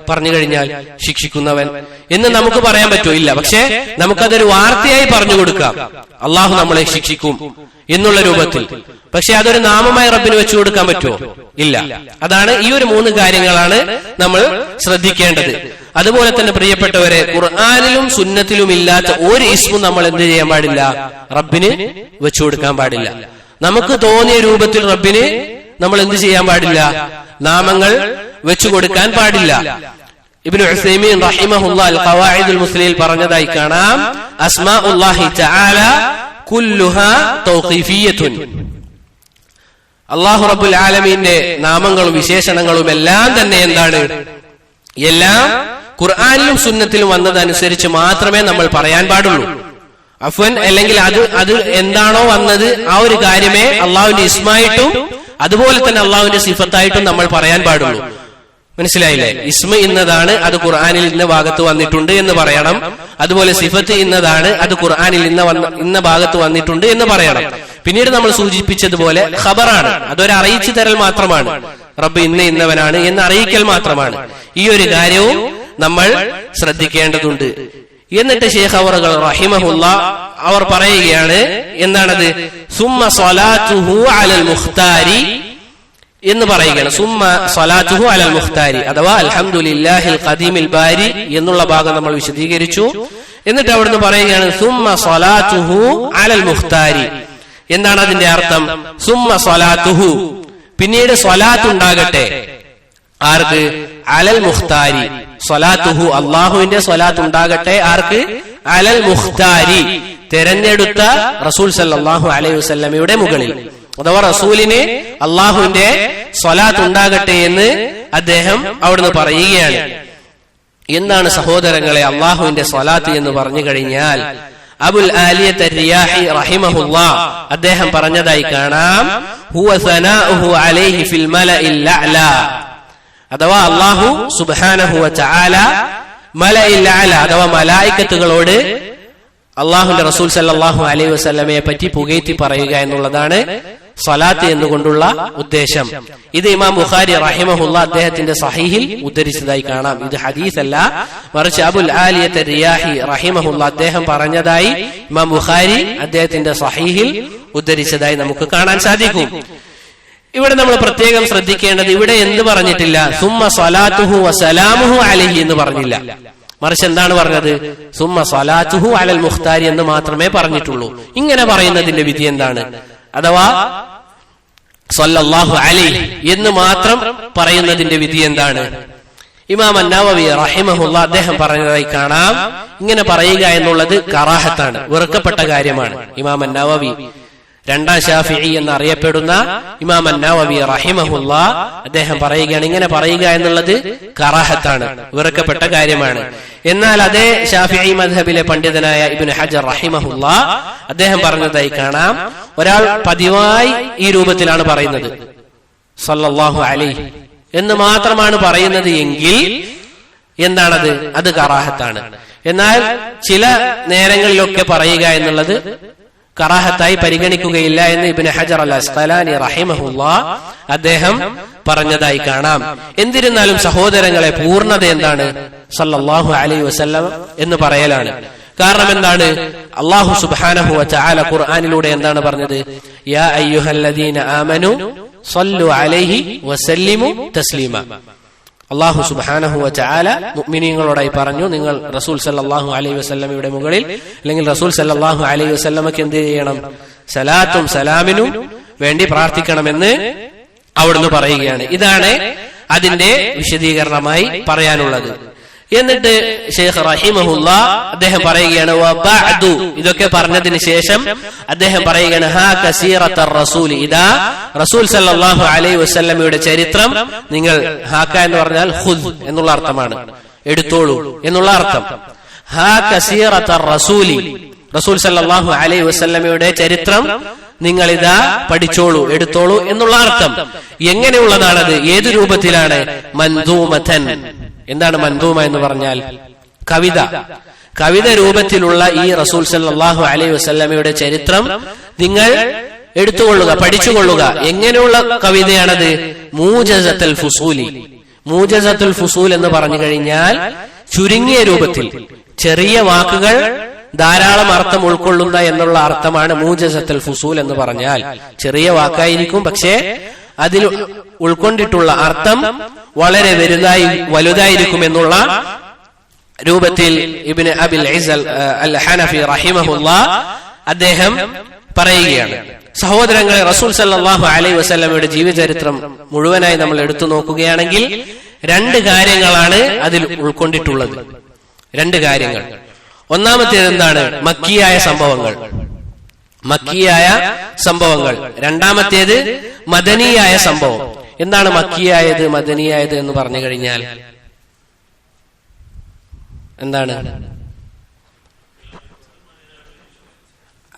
പറഞ്ഞു കഴിഞ്ഞാൽ? ശിക്ഷിക്കുന്നവൻ എന്ന് നമുക്ക് പറയാൻ പറ്റുമോ? ഇല്ല. പക്ഷെ നമുക്കതൊരു വാർത്തയായി പറഞ്ഞു കൊടുക്കാം, അള്ളാഹു നമ്മളെ ശിക്ഷിക്കും എന്നുള്ള രൂപത്തിൽ. പക്ഷെ അതൊരു നാമമായി റബ്ബിന് വെച്ചു കൊടുക്കാൻ പറ്റുമോ? ഇല്ല. അതാണ് ഈ ഒരു 3 കാര്യങ്ങളാണ് നമ്മൾ ശ്രദ്ധിക്കേണ്ടത്. അതുപോലെ തന്നെ പ്രിയപ്പെട്ടവരെ, ഖുർആനിലും സുന്നത്തിലും ഇല്ലാത്ത ഒരു ഇസ്മും നമ്മൾ എന്ത് ചെയ്യാൻ പാടില്ല? റബ്ബിന് വെച്ചു കൊടുക്കാൻ പാടില്ല. നമുക്ക് തോന്നിയ രൂപത്തിൽ റബ്ബിന് നമ്മൾ എന്ത് ചെയ്യാൻ പാടില്ല? നാമങ്ങൾ വെച്ചു കൊടുക്കാൻ പാടില്ല. ഇബ്നു ഉസൈമീൻ റഹിമഹുല്ലാഹ് അൽ ഖവാഇദുൽ മുസ്ലിയിൽ പറഞ്ഞതായി കാണാം, അസ്മാഉല്ലാഹി തആല കുല്ലുഹാ തൗഖീഫിയ്യത്തുൻ. അല്ലാഹു റബ്ബുൽ ആലമീന്റെ നാമങ്ങളും വിശേഷണങ്ങളും എല്ലാം തന്നെ എന്താണ്? എല്ലാം ഖുർആനിലും സുന്നത്തിലും വന്നതനുസരിച്ച് മാത്രമേ നമ്മൾ പറയാൻ പാടുള്ളൂ. അഫ്വൻ, അല്ലെങ്കിൽ അത് എന്താണോ വന്നത് ആ ഒരു കാര്യമേ അള്ളാഹുവിന്റെ ഇസ്മായിട്ടും അതുപോലെ തന്നെ അള്ളാഹുവിന്റെ സിഫത്തായിട്ടും നമ്മൾ പറയാൻ പാടുള്ളൂ. മനസ്സിലായില്ലേ? ഇസ്മ ഇന്നതാണ്, അത് ഖുർആനിൽ ഇന്ന ഭാഗത്ത് വന്നിട്ടുണ്ട് എന്ന് പറയണം. അതുപോലെ സിഫത്ത് ഇന്നതാണ്, അത് ഖുർആനിൽ ഇന്ന ഭാഗത്ത് വന്നിട്ടുണ്ട് എന്ന് പറയണം. പിന്നീട് നമ്മൾ സൂചിപ്പിച്ചതുപോലെ ഖബറാണ്, അതൊരു അറിയിച്ചു തരൽ മാത്രമാണ്. റബ്ബ് ഇന്നവനാണ് എന്ന് അറിയിക്കൽ മാത്രമാണ്. ഈ ഒരു കാര്യവും നമ്മൾ ശ്രദ്ധിക്കേണ്ടതുണ്ട്. എന്നിട്ട് ശൈഖ് അവറുകൾ റഹിമഹുല്ലാഹ് അവർ പറയുകയാണ്, എന്താണത്? സുമ്മ സ്വലാത്തുഹു അലൽ മുഖ്താരി എന്ന് പറയുകയാണ്. സുമ്മ സ്വലാത്തുഹു അലൽ മുഖ്താരി, അഥവാ അൽഹംദുലില്ലാഹിൽ ഖദീമിൽ ബാരി എന്നുള്ള ഭാഗം നമ്മൾ വിശദീകരിച്ചു. എന്നിട്ട് അവിടുന്ന് പറയുകയാണ് സുമ്മ സ്വലാത്തുഹു അലൽ മുഖ്താരി. എന്താണ് അതിന്റെ അർത്ഥം? സുമ്മ സ്വലാത്തുഹു, പിന്നീട് സ്വലാത്ത് ഉണ്ടാകട്ടെ. ആർക്ക്? അലൽ മുഖ്താരി. സ്വലാത്തുഹു, അള്ളാഹുവിന്റെ സ്വലാത്ത് ഉണ്ടാകട്ടെ. ആർക്ക്? അലൽ മുഖ്താരി, തെരഞ്ഞെടുത്ത റസൂൽ സല്ലല്ലാഹു അലൈഹി വസല്ലമയുടെ മുകളിൽ. അഥവാ റസൂലിന് അള്ളാഹുവിന്റെ സ്വലാത്ത് ഉണ്ടാകട്ടെ എന്ന് അദ്ദേഹം അവിടുന്ന് പറയുകയാണ്. എന്താണ് സഹോദരങ്ങളെ അള്ളാഹുവിന്റെ സ്വലാത്ത് എന്ന് പറഞ്ഞു കഴിഞ്ഞാൽ, അബുൽ ആലിയത്ത് റിയാഹി റഹിമഹുല്ലാഹ് അദ്ദേഹം പറഞ്ഞതായി കാണാം, ഹുവ സനാഉഹു അലൈഹി ഫിൽ മലഇൽ അഅ്ലാ, അഥവാ അല്ലാഹു സുബ്ഹാനഹു വ തആല മലഇൽ അഅ്ലാ അഥവാ മലായികത്തുകളോട് അള്ളാഹുവിന്റെ റസൂൽ സല്ലല്ലാഹു അലൈഹി വസല്ലമയെ പറ്റി പുകഴ്ത്തി പറയുക എന്നുള്ളതാണ് സ്വലാത്ത് എന്നുകൊണ്ടുള്ള ഉദ്ദേശം. ഇത് ഇമാം ബുഖാരി റഹിമഹുല്ലാഹ് അദ്ദേഹത്തിന്റെ സഹീഹിൽ ഉദ്ധരിച്ചതായി കാണാം. ഇത് ഹദീസ് അല്ല, മറിച്ച് അബുൽ ആലിയത്ത് റിയാഹി റഹിമഹുല്ലാഹ് അദ്ദേഹം പറഞ്ഞതായി ഇമാം ബുഖാരി അദ്ദേഹത്തിന്റെ സഹീഹിൽ ഉദ്ധരിച്ചതായി നമുക്ക് കാണാൻ സാധിക്കും. ഇവിടെ നമ്മൾ പ്രത്യേകം ശ്രദ്ധിക്കേണ്ടത്, ഇവിടെ എന്ത് പറഞ്ഞിട്ടില്ല, സുമ്മ സ്വലാത്തുഹു വസലാമുഹു അലൈഹി എന്ന് പറഞ്ഞില്ല. മറിച്ച് എന്താണ് പറഞ്ഞത്, സുമ്മ സ്വലാത്തുഹു അലൽ മുഖ്താരി എന്ന് മാത്രമേ പറഞ്ഞിട്ടുള്ളൂ. ഇങ്ങനെ പറയുന്നതിന്റെ വിധി എന്താണ്? അഥവാ സ്വല്ലല്ലാഹു അലൈഹി എന്ന് മാത്രം പറയുന്നതിന്റെ വിധി എന്താണ്? ഇമാം അന്നവവി റഹിമഹുല്ലാഹ് അദ്ദേഹം പറഞ്ഞതായി കാണാം, ഇങ്ങനെ പറയുക എന്നുള്ളത് കറാഹത്താണ്, വെറുക്കപ്പെട്ട കാര്യമാണ്. ഇമാം അന്നവവി, രണ്ടാം ശാഫിഈ എന്നറിയപ്പെടുന്ന ഇമാം അന്നവവി റഹിമഹുല്ലാഹ് അദ്ദേഹം പറയുകയാണ്, ഇങ്ങനെ പറയുക എന്നുള്ളത് കറാഹത്താണ്, വെറുക്കപ്പെട്ട കാര്യമാണ്. എന്നാൽ അതേ ശാഫിഈ മദ്ഹബിലെ പണ്ഡിതനായ ഇബ്നു ഹജർ റഹിമഹുല്ലാഹ് അദ്ദേഹം പറഞ്ഞതായി കാണാം, ഒരാൾ പതിവായി ഈ രൂപത്തിലാണ് പറയുന്നത്, സല്ലല്ലാഹു അലൈഹി എന്ന് മാത്രമാണ് പറയുന്നത് എങ്കിൽ എന്താണത്? അത് കറാഹത്താണ്. എന്നാൽ ചില നേരങ്ങളിലൊക്കെ പറയുക എന്നുള്ളത് കറാഹത്തായി പരിഗണിക്കുകയില്ല എന്ന് ഇബ്നു ഹജർ അൽ അസ്ഖലാനി റഹിമഹുല്ലാഹ് അദ്ദേഹം പറഞ്ഞതായി കാണാം. എന്നിരുന്നാലും സഹോദരങ്ങളെ, പൂർണ്ണത എന്താണ്? സല്ലല്ലാഹു അലൈഹി വസല്ലം എന്ന് പറയലാണ്. കാരണം എന്താണ്? അല്ലാഹു സുബ്ഹാനഹു വ തആല ഖുർആനിലൂടെ എന്താണ് പറഞ്ഞത്? യാ അയ്യുഹല്ലദീന ആമനു സല്ലു അലൈഹി വസല്ലിമു തസ്ലീമ. അല്ലാഹു സുബ്ഹാനഹു വ തആല മുഅ്മിനീങ്ങളോടായി പറഞ്ഞു, നിങ്ങൾ റസൂൽ സല്ലല്ലാഹു അലൈഹി വസല്ലമയുടെ മുകളിൽ അല്ലെങ്കിൽ റസൂൽ സല്ലല്ലാഹു അലൈഹി വസല്ലമക്ക് എന്ത് ചെയ്യണം? സലാത്തും സലാമിനും വേണ്ടി പ്രാർത്ഥിക്കണമെന്ന് അവിടുന്ന് പറയുകയാണ്. ഇതാണ് അതിന്റെ വിശദീകരണമായി പറയാനുള്ളത്. എന്നിട്ട് ശൈഖ് റഹിമഹുല്ലാഹ് അദ്ദേഹം പറയുകയാണ്, വബഅദു, ഇതൊക്കെ പറഞ്ഞതിന് ശേഷം അദ്ദേഹം പറയുകയാണ്, ഹാ കസീറത്തർ റസൂൽ, ഇദാ റസൂൽ സല്ലല്ലാഹു അലൈഹി വസല്ലമയുടെ ചരിത്രം നിങ്ങൾ, ഹാക്ക എന്ന് പറഞ്ഞാൽ ഖുദ് എന്നുള്ള അർത്ഥമാണ്, എടുത്തോളൂ എന്നുള്ള അർത്ഥം. ഹാ കസീറത്തർ റസൂലി, റസൂൽ സല്ലല്ലാഹു അലൈഹി വസല്ലമയുടെ ചരിത്രം നിങ്ങൾ ഇതാ പഠിച്ചോളൂ, എടുത്തോളൂ എന്നുള്ള അർത്ഥം. എങ്ങനെയുള്ളതാണത്? ഏത് രൂപത്തിലാണ്? മൻദൂമതൻ. എന്താണ് മൻദൂമ എന്ന് പറഞ്ഞാൽ? കവിത. കവിത രൂപത്തിലുള്ള ഈ റസൂൽ സല്ലല്ലാഹു അലൈഹി വസല്ലമയുടെ ചരിത്രം നിങ്ങൾ എടുത്തുകൊള്ളുക, പഠിച്ചുകൊള്ളുക. എങ്ങനെയുള്ള കവിതയാണത്? മൂജസത്തുൽ ഫുസൂലി. മൂജസത്തുൽ ഫുസൂൽ എന്ന് പറഞ്ഞു കഴിഞ്ഞാൽ ചുരുങ്ങിയ രൂപത്തിൽ, ചെറിയ വാക്കുകൾ ധാരാളം അർത്ഥം ഉൾക്കൊള്ളുന്ന എന്നുള്ള അർത്ഥമാണ് മൂജസത്തുൽ ഫുസൂൽ എന്ന് പറഞ്ഞാൽ. ചെറിയ വാക്കായിരിക്കും, പക്ഷേ അതിൽ ഉൾക്കൊണ്ടിട്ടുള്ള അർത്ഥം വളരെ വലുതായിരിക്കും എന്നുള്ള രൂപത്തിൽ ഇബ്നു അബിൽ ഇസ് അൽ ഹനഫി റഹിമഹുല്ലാഹ് അദ്ദേഹം പറയുകയാണ്. സഹോദരങ്ങളെ, റസൂൽ സല്ലല്ലാഹു അലൈഹി വസല്ലമയുടെ ജീവചരിത്രം മുഴുവനായി നമ്മൾ എടുത്തു നോക്കുകയാണെങ്കിൽ രണ്ട് കാര്യങ്ങളാണ് അതിൽ ഉൾക്കൊണ്ടിട്ടുള്ളത്. രണ്ട് കാര്യങ്ങൾ. ഒന്നാമത്തേത് എന്താണ്? മക്കിയായ സംഭവങ്ങൾ, മക്കിയായ സംഭവങ്ങൾ. രണ്ടാമത്തേത് മദനിയായ സംഭവം. എന്താണ് മക്കിയായത് മദനിയായത് എന്ന് പറഞ്ഞു കഴിഞ്ഞാൽ എന്താണ്?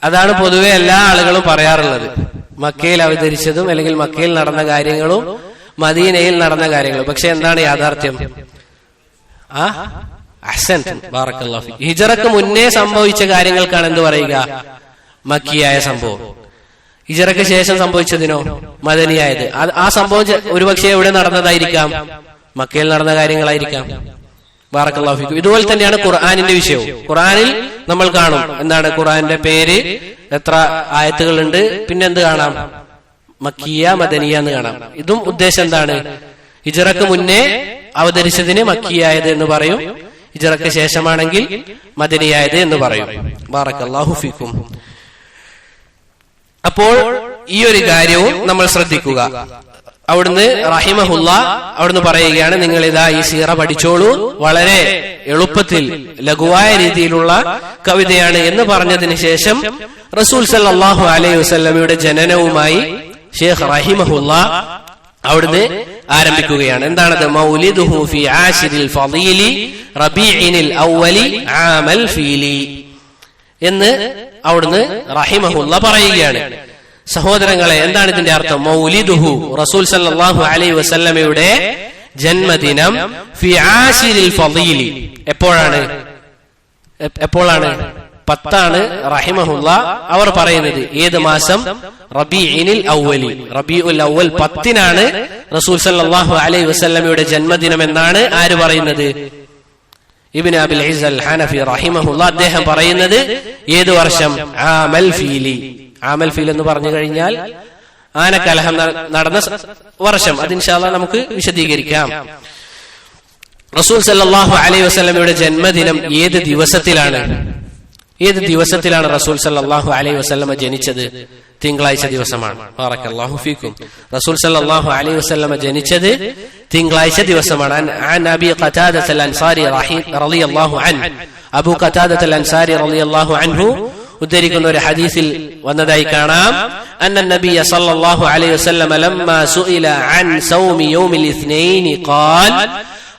അതാണ് പൊതുവെ എല്ലാ ആളുകളും പറയാറുള്ളത്. മക്കയിൽ അവതരിച്ചതും അല്ലെങ്കിൽ മക്കയിൽ നടന്ന കാര്യങ്ങളും മദീനയിൽ നടന്ന കാര്യങ്ങളും. പക്ഷെ എന്താണ് യാഥാർത്ഥ്യം? അഹ്സൻ, ബാറക്കല്ലാഹു ഫീക്. ഹിജ്റക്ക് മുന്നേ സംഭവിച്ച കാര്യങ്ങൾക്കാണ് എന്ത് പറയുക? മക്കിയായ സംഭവം. ഹിജ്റക്ക് ശേഷം സംഭവിച്ചതിനോ മദനിയായത്. ആ സംഭവം ഒരുപക്ഷെ എവിടെ നടന്നതായിരിക്കാം? മക്കയിൽ നടന്ന കാര്യങ്ങളായിരിക്കാം. ബാറക്കല്ലാഹു ഫീക്. ഇതുപോലെ തന്നെയാണ് ഖുർആനിന്റെ വിഷയവും. ഖുർആനിൽ നമ്മൾ കാണും എന്താണ്? ഖുർആന്റെ പേര്, എത്ര ആയത്തുകളുണ്ട്, പിന്നെ എന്ത് കാണാം? മക്കിയ മദനിയ എന്ന് കാണാം. ഇതും ഉദ്ദേശം എന്താണ്? ഹിജ്റക്ക് മുന്നേ അവതരിച്ചതിന് മക്കിയായത് എന്ന് പറയും, ഹിജ്റക്ക് ശേഷമാണെങ്കിൽ മദനിയായത് എന്ന് പറയും. ബാറക്കല്ലാഹു ഫീക്കും. അപ്പോൾ ഈ ഒരു കാര്യവും നമ്മൾ ശ്രദ്ധിക്കുക. അവിടുന്ന് റഹിമഹുല്ലാഹ് അവിടുന്ന് പറയുകയാണ്, നിങ്ങൾ ഇതാ ഈ സീറ പഠിച്ചോളൂ, വളരെ എളുപ്പത്തിൽ ലഘുവായ രീതിയിലുള്ള കവിതയാണ് എന്ന് പറഞ്ഞതിന് ശേഷം റസൂൽ സല്ലല്ലാഹു അലൈഹി വസല്ലമയുടെ ജനനവുമായി ഷേഖ് റഹിമഹുല്ലാഹ് അവിടുന്ന് ആരംഭിക്കുകയാണ്. എന്താണത്? മൗലിദുഹു ഫി ആശിരിൽ ഫളീലി റബീഇനിൽ അവ്വലി ആമൽ ഫീലി എന്ന് അവിടുന്ന് റഹിമഹുല്ല പറയുകയാണ്. സഹോദരങ്ങളെ, എന്താണ് ഇതിന്റെ അർത്ഥം? മൗലിദുഹു, റസൂൽ സല്ലല്ലാഹു അലൈഹി വസല്ലമയുടെ ജന്മദിനം ഫി ആശിരിൽ ഫളീലി, എപ്പോഴാണ്? 10 റഹിമഹുല്ല അവർ പറയുന്നത്. ഏത് മാസം? റബീഇനിൽ അവ്വലി, റബീഉൽ അവ്വൽ 10 റസൂൽ സല്ലല്ലാഹു അലൈഹി വസല്ലമയുടെ ജന്മദിനം എന്നാണ് ആര് പറയുന്നത്? ഇബ്നു അബിൽ ഇസ് അൽ ഹനഫി റഹിമഹുല്ല. അദ്ദേഹം പറയുന്നത് ഏത് വർഷം? ആമൽ ഫീലി. ആമൽ ഫീൽ എന്ന് പറഞ്ഞു കഴിഞ്ഞാൽ ആനക്കലഹം നടന്ന വർഷം. അത് ഇൻഷാ അല്ലാഹ് നമുക്ക് വിശദീകരിക്കാം. റസൂൽ സല്ലല്ലാഹു അലൈഹി വസല്ലമയുടെ ജന്മദിനം ഏത് ദിവസത്തിലാണ്? റസൂൽ സല്ലല്ലാഹു അലൈഹി വസല്ലമ ജനിച്ചത്? തിങ്കളാഴ്ച ദിവസമാണ്. ബറക്കല്ലാഹു ഫീക്കും. റസൂൽ സല്ലല്ലാഹു അലൈഹി വസല്ലമ ജനിച്ചത് തിങ്കളാഴ്ച ദിവസമാണ്. അൻ അബി ഖതാദത അൽ അൻസാരി റളിയല്ലാഹു അൻഹു, അബൂ ഖതാദത അൽ അൻസാരി റളിയല്ലാഹു അൻഹു ഉദ്ധരിക്കുന്ന ഒരു ഹദീസിൽ വന്നതായി കാണാം. അന്ന നബിയ സല്ലല്ലാഹു അലൈഹി വസല്ലമ ലമ്മാ സുഇല അൻ സൗമി യൗമിൽ ഇസ്നൈൻ ഖാൽ,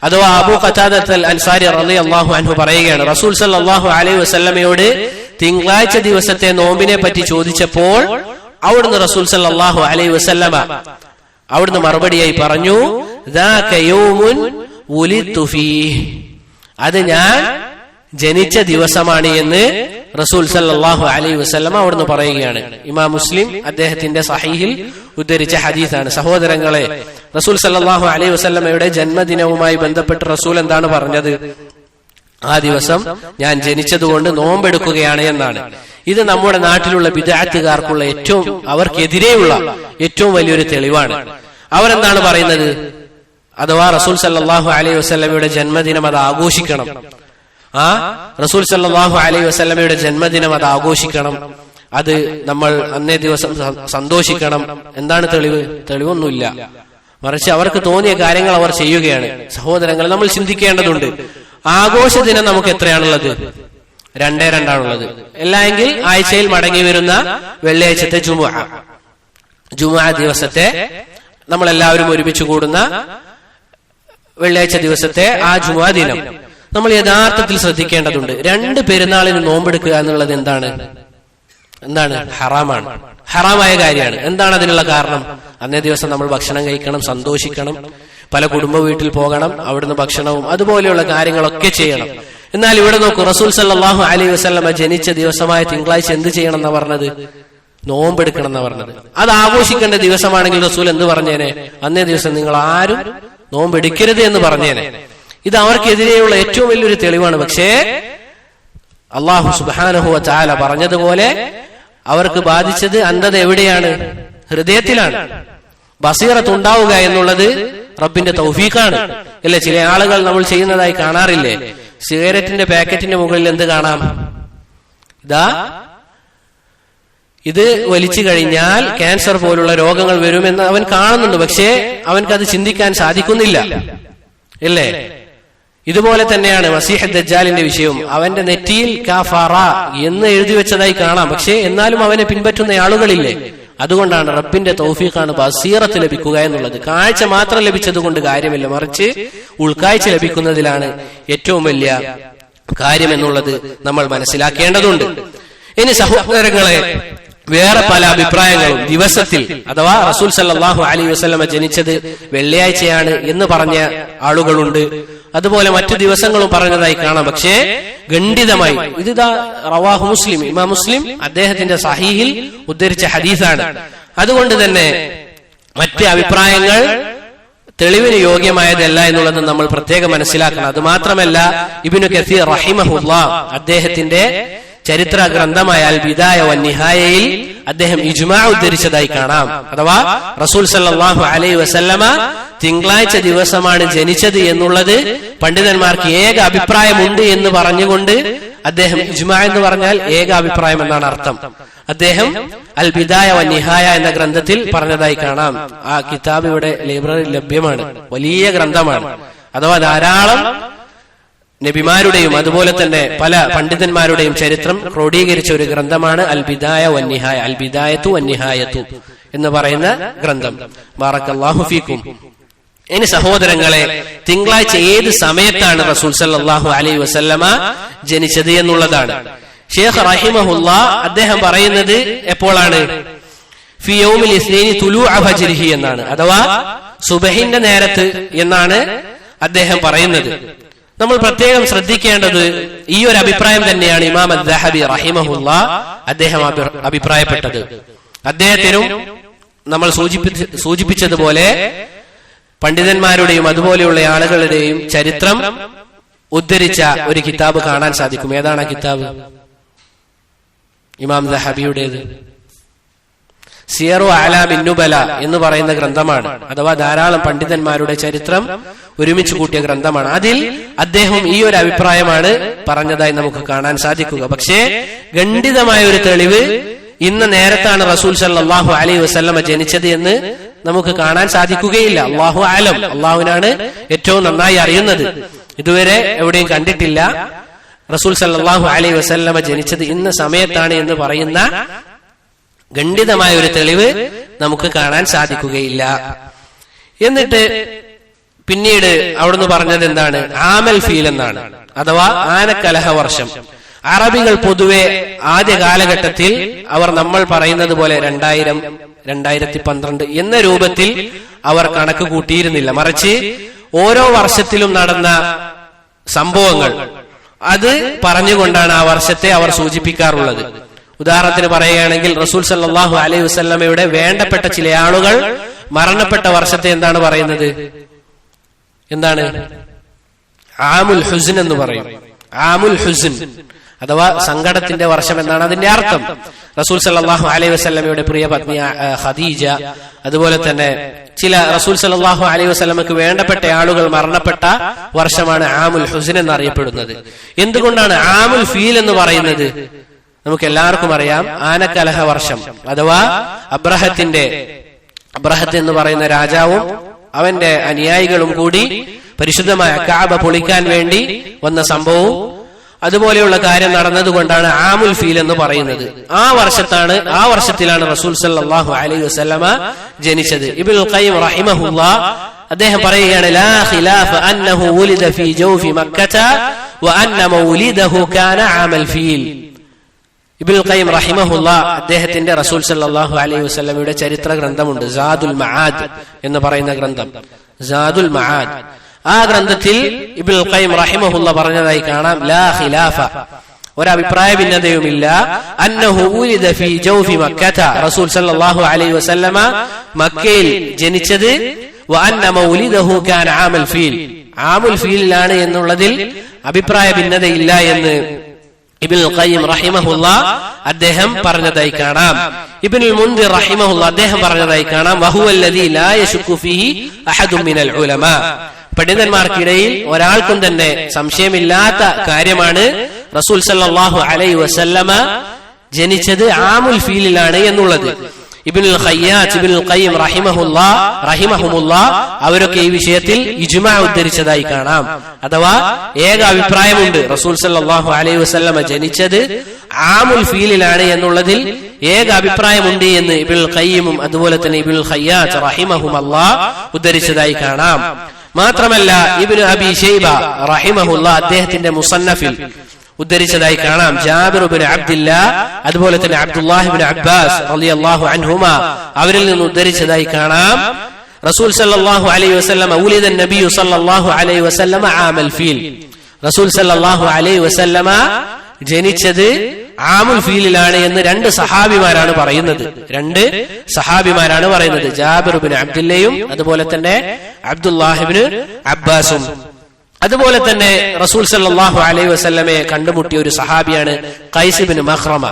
അഥവാ അബൂ ഖതാദത അൽ അൻസാരി റളിയല്ലാഹു അൻഹു പറയുകയാണ്, റസൂൽ സല്ലല്ലാഹു അലൈഹി വസല്ലമയോട് തിങ്കളാഴ്ച ദിവസത്തെ നോമ്പിനെ പറ്റി ചോദിച്ചപ്പോൾ അവിടുന്ന് റസൂൽ സല്ലല്ലാഹു അലൈഹി വസല്ലമ അവിടുന്ന് മറുപടിയായി പറഞ്ഞു, ദാക യൗമുൻ ഉലിതു ഫീഹി, അത് ഞാൻ ജനിച്ച ദിവസമാണ് എന്ന് റസൂൽ സല്ലല്ലാഹു അലൈഹി വസല്ലമ അവിടുന്ന് പറയുകയാണ്. ഇമാം മുസ്ലിം അദ്ദേഹത്തിന്റെ സഹീഹിൽ ഉദ്ധരിച്ച ഹദീസാണ്. സഹോദരങ്ങളെ, റസൂൽ സല്ലല്ലാഹു അലൈഹി വസല്ലമയുടെ ജന്മദിനവുമായി ബന്ധപ്പെട്ട് റസൂൽ എന്താണ് പറഞ്ഞത്? ആ ദിവസം ഞാൻ ജനിച്ചതുകൊണ്ട് നോമ്പെടുക്കുകയാണ് എന്നാണ്. ഇത് നമ്മുടെ നാട്ടിലുള്ള ബിദ്അത്തുകാർക്കുള്ള അവർക്കെതിരെയുള്ള ഏറ്റവും വലിയൊരു തെളിവാണ്. അവരെന്താണ് പറയുന്നത്? അഥവാ റസൂൽ സല്ലല്ലാഹു അലൈഹി വസല്ലമയുടെ ജന്മദിനം അത് ആഘോഷിക്കണം, റസൂൽ സല്ലല്ലാഹു അലൈഹി വസല്ലമയുടെ ജന്മദിനം അത് ആഘോഷിക്കണം, അത് നമ്മൾ അന്നേ ദിവസം സന്തോഷിക്കണം. എന്താണ് തെളിവ്? തെളിവൊന്നുമില്ല. മറിച്ച് അവർക്ക് തോന്നിയ കാര്യങ്ങൾ അവർ ചെയ്യുകയാണ്. സഹോദരങ്ങൾ, നമ്മൾ ചിന്തിക്കേണ്ടതുണ്ട്. ആഘോഷ ദിനം നമുക്ക് എത്രയാണുള്ളത്? 2 എല്ലാമെങ്കിൽ ആഴ്ചയിൽ മടങ്ങി വരുന്ന വെള്ളിയാഴ്ചത്തെ ജുമുഅ ദിവസത്തെ നമ്മളെല്ലാവരും ഒരുമിച്ച് കൂടുന്ന വെള്ളിയാഴ്ച ദിവസത്തെ ആ ജുമുഅ ദിനം നമ്മൾ യഥാർത്ഥത്തിൽ ശ്രദ്ധിക്കേണ്ടതുണ്ട്. 2 പെരുന്നാളിന് നോമ്പെടുക്കുക എന്നുള്ളത് എന്താണ്? ഹറാമാണ്, ഹറാമായ കാര്യമാണ്. എന്താണ് അതിനുള്ള കാരണം? അന്നേ ദിവസം നമ്മൾ ഭക്ഷണം കഴിക്കണം, സന്തോഷിക്കണം, പല കുടുംബ വീട്ടിൽ പോകണം, അവിടുന്ന് ഭക്ഷണവും അതുപോലെയുള്ള കാര്യങ്ങളൊക്കെ ചെയ്യണം. എന്നാൽ ഇവിടെ നോക്കൂ, റസൂൽ സല്ലല്ലാഹു അലൈഹി വസല്ലമ ജനിച്ച ദിവസമായ തിങ്കളാഴ്ച എന്ത് ചെയ്യണം എന്നാ പറഞ്ഞത്? നോമ്പെടുക്കണം എന്നാ പറഞ്ഞത്. അത് ആഘോഷിക്കേണ്ട ദിവസമാണെങ്കിൽ റസൂൽ എന്ത് പറഞ്ഞേനെ? അന്നേ ദിവസം നിങ്ങൾ ആരും നോമ്പെടുക്കരുത് എന്ന് പറഞ്ഞേനെ. ഇത് അവർക്കെതിരെയുള്ള ഏറ്റവും വലിയൊരു തെളിവാണ്. പക്ഷേ അല്ലാഹു സുബ്ഹാനഹു വ തആല പറഞ്ഞതുപോലെ അവർക്ക് ബാധിച്ചത് അന്ധത എവിടെയാണ്? ഹൃദയത്തിലാണ്. ബസീറത്ത് ഉണ്ടാവുക എന്നുള്ളത് റബ്ബിന്റെ തൗഫീഖാണ്. അല്ലെ, ചില ആളുകൾ നമ്മൾ ചെയ്യുന്നതായി കാണാറില്ലേ? സിഗരറ്റിന്റെ പാക്കറ്റിന്റെ മുകളിൽ എന്ത് കാണാം? ഇത് വലിച്ചു കഴിഞ്ഞാൽ ക്യാൻസർ പോലുള്ള രോഗങ്ങൾ വരുമെന്ന് അവൻ കാണുന്നുണ്ട്. പക്ഷേ അവൻക്കത് ചിന്തിക്കാൻ സാധിക്കുന്നില്ല. ഇല്ലേ? ഇതുപോലെ തന്നെയാണ് മസീഹ് ദജ്ജാലിന്റെ വിഷയവും. അവന്റെ നെറ്റിയിൽ കഫറ എന്ന് എഴുതി വെച്ചതായി കാണാം. പക്ഷേ എന്നാലും അവനെ പിൻപറ്റുന്ന ആളുകളില്ലേ? അതുകൊണ്ടാണ് റബ്ബിന്റെ തൗഫീഖാണ് ബസീറത്ത് ലഭിക്കുക എന്നുള്ളത്. കാഴ്ച മാത്രം ലഭിച്ചത് കൊണ്ട് കാര്യമില്ല, മറിച്ച് ഉൾക്കാഴ്ച ലഭിക്കുന്നതിലാണ് ഏറ്റവും വലിയ കാര്യം എന്നുള്ളത് നമ്മൾ മനസ്സിലാക്കേണ്ടതുണ്ട്. ഇനി സഹോദരങ്ങളെ, വേറെ പല അഭിപ്രായങ്ങളും ദിവസത്തിൽ, അഥവാ റസൂൽ സല്ലല്ലാഹു അലൈഹി വസല്ലമ ജനിച്ചത് വെള്ളിയാഴ്ചയാണ് എന്ന് പറഞ്ഞ ആളുകളുണ്ട്. അതുപോലെ മറ്റു ദിവസങ്ങളും പറഞ്ഞതായി കാണാം. പക്ഷേ ഖണ്ഡിതമായി ഇത് റവാഹു മുസ്ലിം, ഇമാം മുസ്ലിം അദ്ദേഹത്തിന്റെ സഹീഹിൽ ഉദ്ധരിച്ച ഹദീസാണ്. അതുകൊണ്ട് തന്നെ മറ്റ് അഭിപ്രായങ്ങൾ തെളിവിന് യോഗ്യമായതല്ല എന്നുള്ളത് നമ്മൾ പ്രത്യേകം മനസ്സിലാക്കണം. അത് മാത്രമല്ല, ഇബ്നു കസീർ റഹിമഹുല്ലാഹ് അദ്ദേഹത്തിന്റെ ചരിത്ര ഗ്രന്ഥമായ അൽ ബിദായ വൻ നിഹായയിൽ അദ്ദേഹം ഇജ്മാ ഉദ്ധരിച്ചതായി കാണാം. അഥവാ റസൂൽ സല്ലല്ലാഹു അലൈഹി വസല്ലമ തിങ്കളാഴ്ച ദിവസമാണ് ജനിച്ചത് എന്നുള്ളത് പണ്ഡിതന്മാർക്ക് ഏക അഭിപ്രായമുണ്ട് എന്ന് പറഞ്ഞുകൊണ്ട് അദ്ദേഹം ഇജ്മാ എന്ന് പറഞ്ഞാൽ ഏക അഭിപ്രായം എന്നാണ് അർത്ഥം. അദ്ദേഹം അൽ ബിദായ വൻ നിഹായ എന്ന ഗ്രന്ഥത്തിൽ പറഞ്ഞതായി കാണാം. ആ കിതാബ് ഇവിടെ ലൈബ്രറിയിൽ ലഭ്യമാണ്. വലിയ ഗ്രന്ഥമാണ്. അഥവാ ധാരാളം നബിമാരുടെയും അതുപോലെ തന്നെ പല പണ്ഡിതന്മാരുടെയും ചരിത്രം ക്രോഡീകരിച്ച ഒരു ഗ്രന്ഥമാണ് അൽ ബിദായ വൻ നിഹായ, അൽ ബിദായത്തു വൻ നിഹായത്തു എന്ന് പറയുന്ന ഗ്രന്ഥം. ബാറക്കല്ലാഹു ഫീക്കും. ഇനി സഹോദരങ്ങളെ, തിങ്കളാഴ്ച ഏത് സമയത്താണ് റസൂൽ സല്ലല്ലാഹു അലൈഹി വസല്ലമ ജനിച്ചത് എന്നുള്ളതാണ്. ഷേഖ് റഹിമഹുല്ലാ അദ്ദേഹം പറയുന്നത് എപ്പോഴാണ്? ഫി യൗമിൽ ഇസ്നൈനി തുലൂഅ ഫജ്രിഹി എന്നാണ്, അഥവാ സുബഹിന്റെ നേരത്ത് എന്നാണ് അദ്ദേഹം പറയുന്നത്. നമ്മൾ പ്രത്യേകം ശ്രദ്ധിക്കേണ്ടത് ഈ ഒരു അഭിപ്രായം തന്നെയാണ് ഇമാം അദ്ദഹബി റഹിമഹുല്ലാ അദ്ദേഹം അഭിപ്രായപ്പെട്ടത്. അദ്ദേഹത്തിനും നമ്മൾ സൂചിപ്പിച്ചതുപോലെ പണ്ഡിതന്മാരുടെയും അതുപോലെയുള്ള ആളുകളുടെയും ചരിത്രം ഉദ്ധരിച്ച ഒരു കിതാബ് കാണാൻ സാധിക്കും. ഏതാണ് ആ കിതാബ്? ഇമാം ദഹബിയുടേത് സിയറു അലാമിൻ നുബല എന്ന് പറയുന്ന ഗ്രന്ഥമാണ്, അഥവാ ധാരാളം പണ്ഡിതന്മാരുടെ ചരിത്രം ഒരുമിച്ച് കൂട്ടിയ ഗ്രന്ഥമാണ്. അതിൽ അദ്ദേഹം ഈ ഒരു അഭിപ്രായമാണ് പറഞ്ഞതായി നമുക്ക് കാണാൻ സാധിക്കുക. പക്ഷേ ഖണ്ഡിതമായ ഒരു തെളിവ് ഇന്ന് നേരത്താണ് റസൂൽ സല്ലല്ലാഹു അലൈഹി വസല്ലമ ജനിച്ചത് എന്ന് നമുക്ക് കാണാൻ സാധിക്കുകയില്ല. അല്ലാഹു അലം, അള്ളാഹുവിനാണ് ഏറ്റവും നന്നായി അറിയുന്നത്. ഇതുവരെ എവിടെയും കണ്ടിട്ടില്ല റസൂൽ സല്ലല്ലാഹു അലൈഹി വസല്ലമ ജനിച്ചത് ഇന്ന സമയത്താണ് എന്ന് പറയുന്ന ഖണ്ഡിതമായ ഒരു തെളിവ് നമുക്ക് കാണാൻ സാധിക്കുകയില്ല. എന്നിട്ട് പിന്നീട് അവിടുന്ന് പറഞ്ഞത് എന്താണ്? ആമൽ ഫീൽ എന്നാണ്, അഥവാ ആനക്കലഹ വർഷം. അറബികൾ പൊതുവെ ആദ്യ കാലഘട്ടത്തിൽ അവർ നമ്മൾ പറയുന്നത് പോലെ 2000, 2012 എന്ന രൂപത്തിൽ അവർ കണക്ക് കൂട്ടിയിരുന്നില്ല. മറിച്ച് ഓരോ വർഷത്തിലും നടന്ന സംഭവങ്ങൾ അത് പറഞ്ഞുകൊണ്ടാണ് ആ വർഷത്തെ അവർ സൂചിപ്പിക്കാറുള്ളത്. ഉദാഹരണത്തിന് പറയുകയാണെങ്കിൽ റസൂൽ സല്ലല്ലാഹു അലൈഹി വസല്ലമയുടെ വേണ്ടപ്പെട്ട ചില ആളുകൾ മരണപ്പെട്ട വർഷത്തെ എന്താണ് പറയുന്നത്? എന്താണ്? ആമുൽ ഹുസ്ൻ എന്ന് പറയും. ആമുൽ ഹുസ്ൻ അഥവാ സങ്കടത്തിന്റെ വർഷം എന്നാണ് അതിന്റെ അർത്ഥം. റസൂൽ സല്ലല്ലാഹു അലൈഹി വസല്ലമയുടെ പ്രിയ പത്നി ഖദീജ, അതുപോലെ തന്നെ ചില റസൂൽ സല്ലല്ലാഹു അലൈഹി വസല്ലമക്ക് വേണ്ടപ്പെട്ട ആളുകൾ മരണപ്പെട്ട വർഷമാണ് ആമുൽ ഹുസ്ൻ എന്നറിയപ്പെടുന്നത്. എന്തുകൊണ്ടാണ് ആമുൽ ഫീൽ എന്ന് പറയുന്നത്? നമുക്ക് എല്ലാവർക്കും അറിയാം, ആനക്കലഹ വർഷം അഥവാ അബ്രഹത്ത് എന്ന് പറയുന്ന രാജാവും അവന്റെ അനുയായികളും കൂടി പരിശുദ്ധമായ കഅബ പൊളിക്കാൻ വേണ്ടി വന്ന സംഭവവും അതുപോലെയുള്ള കാര്യം നടന്നതുകൊണ്ടാണ് ആമുൽ ഫീൽ എന്ന് പറയുന്നത്. ആ വർഷത്തിലാണ് റസൂൽ സല്ലല്ലാഹു അലൈഹി വസല്ലമ ജനിച്ചത്. ഇബ്നുൽ ഖയ്യിം റഹിമഹുല്ലാഹ് അദ്ദേഹം പറയുകയാണ്, ലാ ഖിലാഫ അന്നഹു വുലിദ ഫീ ജൗഫി മക്കത വ അന്ന മൗലിദഹു കാന ആമൽ ഫീൽ. ഇബ്നുൽ ഖയ്യിം റഹിമഹുല്ലാഹ് അദ്ദേഹത്തിന്റെ റസൂൽ സല്ലല്ലാഹു അലൈഹി വസല്ലമയുടെ ചരിത്ര ഗ്രന്ഥമുണ്ട്, സാദുൽ മആദ് എന്ന് പറയുന്ന ഗ്രന്ഥം. സാദുൽ മആദ്, ആ ഗ്രന്ഥത്തിൽ ഇബ്നുൽ ഖയ്യിം റഹിമഹുല്ലാഹ് പറഞ്ഞതായി കാണാം, ലാ ഖിലാഫ, ഒരഭിപ്രായ ഭിന്നതയുമില്ല, അന്നഹു വുലിദ ഫീ ജൗഫി മക്കത, റസൂൽ സല്ലല്ലാഹു അലൈഹി വസല്ലമ മക്കയിൽ ജനിച്ചത്, വ അന്ന മൗലിദഹു കാന ആമൽ ഫീൽ, ആമുൽ ഫീലിലാണ് എന്നുള്ളതിൽ അഭിപ്രായ ഭിന്നതയില്ല എന്ന് ഇബ്നുൽ ഖയ്യിം റഹിമഹുല്ലാഹ് അദ്ദേഹം പറഞ്ഞതായി കാണാം. ഇബ്നുൽ മുൻദിർ റഹിമഹുല്ലാഹ് അദ്ദേഹം പറഞ്ഞതായി കാണാം, വഹുവല്ലദീ ലാ യശുക്കു ഫീഹി അഹദുൻ മിനൽ ഉലമാ, പണ്ഡിതന്മാർക്കിടയിൽ ഒരാൾക്കും തന്നെ സംശയമില്ലാത്ത കാര്യമാണ് റസൂൽ സല്ലല്ലാഹു അലൈഹി വസല്ലമ ജനിച്ചത് ആമുൽ ഫീലിലാണ് എന്നുള്ളത്. ഇബ്നുൽ ഖയ്യാത്ത്, ഇബ്നുൽ ഖയ്യിം റഹിമഹുമുല്ലാഹ് അവരൊക്കെ ഈ വിഷയത്തിൽ ഇജ്മാ ഉദ്ധരിച്ചതായി കാണാം. അഥവാ ഏക അഭിപ്രായമുണ്ട്, റസൂൽ സല്ലല്ലാഹു അലൈഹി വസല്ലമ ജനിച്ചത് ആമുൽ ഫീലിലാണ് എന്നുള്ളതിൽ ഏക അഭിപ്രായമുണ്ട് എന്ന് ഇബ്നുൽ ഖയ്യിമും അതുപോലെ തന്നെ ഇബ്നുൽ ഖയ്യാത്ത് റഹിമഹുമുല്ലാഹ് ഉദ്ധരിച്ചതായി കാണാം. മാത്രമല്ല ഇബ്നു അബി ശൈബ റഹിമഹുല്ലാഹ് അദ്ദേഹത്തിന്റെ മുസന്നഫിൽ ഉദ്ധരിച്ചതായി കാണാം, ജാബിർ ഇബ്നു അബ്ദുല്ലാഹ് അതുപോലെ തന്നെ അബ്ദുല്ലാഹ് ഇബ്നു അബ്ബാസ് റളിയല്ലാഹു അൻഹുമാ അവരിൽ നിന്ന് ഉദ്ധരിച്ചതായി കാണാം, റസൂൽ സല്ലല്ലാഹു അലൈഹി വസല്ലം ഉലിദ നബി സല്ലല്ലാഹു അലൈഹി വസല്ലം ആമൽ ഫീൽ, റസൂൽ സല്ലല്ലാഹു അലൈഹി വസല്ലമ ജനിച്ചത് ആമുൽ ഫീലിലാണ് എന്ന് രണ്ട് സഹാബിമാരാണ് പറയുന്നത്, ജാബിർ ഇബ്നു അബ്ദുല്ലയും അതുപോലെ തന്നെ അബ്ദുല്ലാഹ് ഇബ്നു അബ്ബാസും. അതുപോലെ തന്നെ റസൂൽ സല്ലല്ലാഹു അലൈഹി വസല്ലമയെ കണ്ടുമുട്ടിയ ഒരു സഹാബിയാണ് ഖൈസ് ഇബ്നു മഖ്റമ.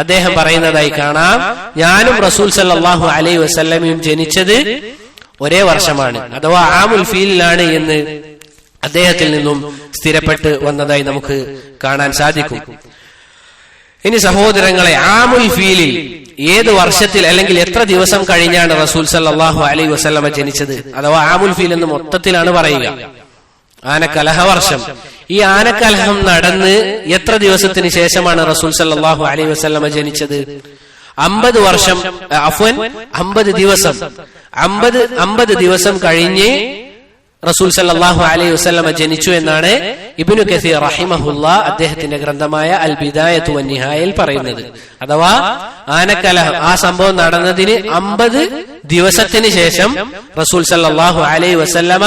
അദ്ദേഹം പറയുന്നതായി കാണാം, ഞാനും റസൂൽ സല്ലല്ലാഹു അലൈഹി വസല്ലമയും ജനിച്ചത് ഒരേ വർഷമാണ്, അഥവാ ആമുൽ ഫീലിലാണ് എന്ന് അദ്ദേഹത്തിൽ നിന്നും സ്ഥിരപ്പെട്ട് വന്നതായി നമുക്ക് കാണാൻ സാധിക്കും. ഇനി സഹോദരങ്ങളെ, ആമുൽ ഫീലിൽ ഏത് വർഷത്തിൽ അല്ലെങ്കിൽ എത്ര ദിവസം കഴിഞ്ഞാണ് റസൂൽ സല്ലല്ലാഹു അലൈഹി വസല്ലമ ജനിച്ചത്? അഥവാ ആമുൽ ഫീൽ എന്ന് മൊത്തത്തിലാണ് പറയുക, ആനക്കലഹ വർഷം. ഈ ആനക്കലഹം നടന്ന് എത്ര ദിവസത്തിന് ശേഷമാണ് റസൂൽ സല്ലല്ലാഹു അലൈഹി വസല്ലമ ജനിച്ചത്? 50 ദിവസം കഴിഞ്ഞ് റസൂൽ സല്ലല്ലാഹു അലൈഹി വസല്ലമ ജനിച്ചു എന്നാണ് ഇബ്നു കസീർ റഹിമഹുല്ലാ അദ്ദേഹത്തിന്റെ ഗ്രന്ഥമായ അൽ ബിദായത്തു വന്നിഹായയിൽ പറയുന്നത്. അഥവാ ആനക്കലഹം ആ സംഭവം നടന്നതിന് 50 ദിവസത്തിന് ശേഷം റസൂൽ സല്ലല്ലാഹു അലൈഹി വസല്ലമ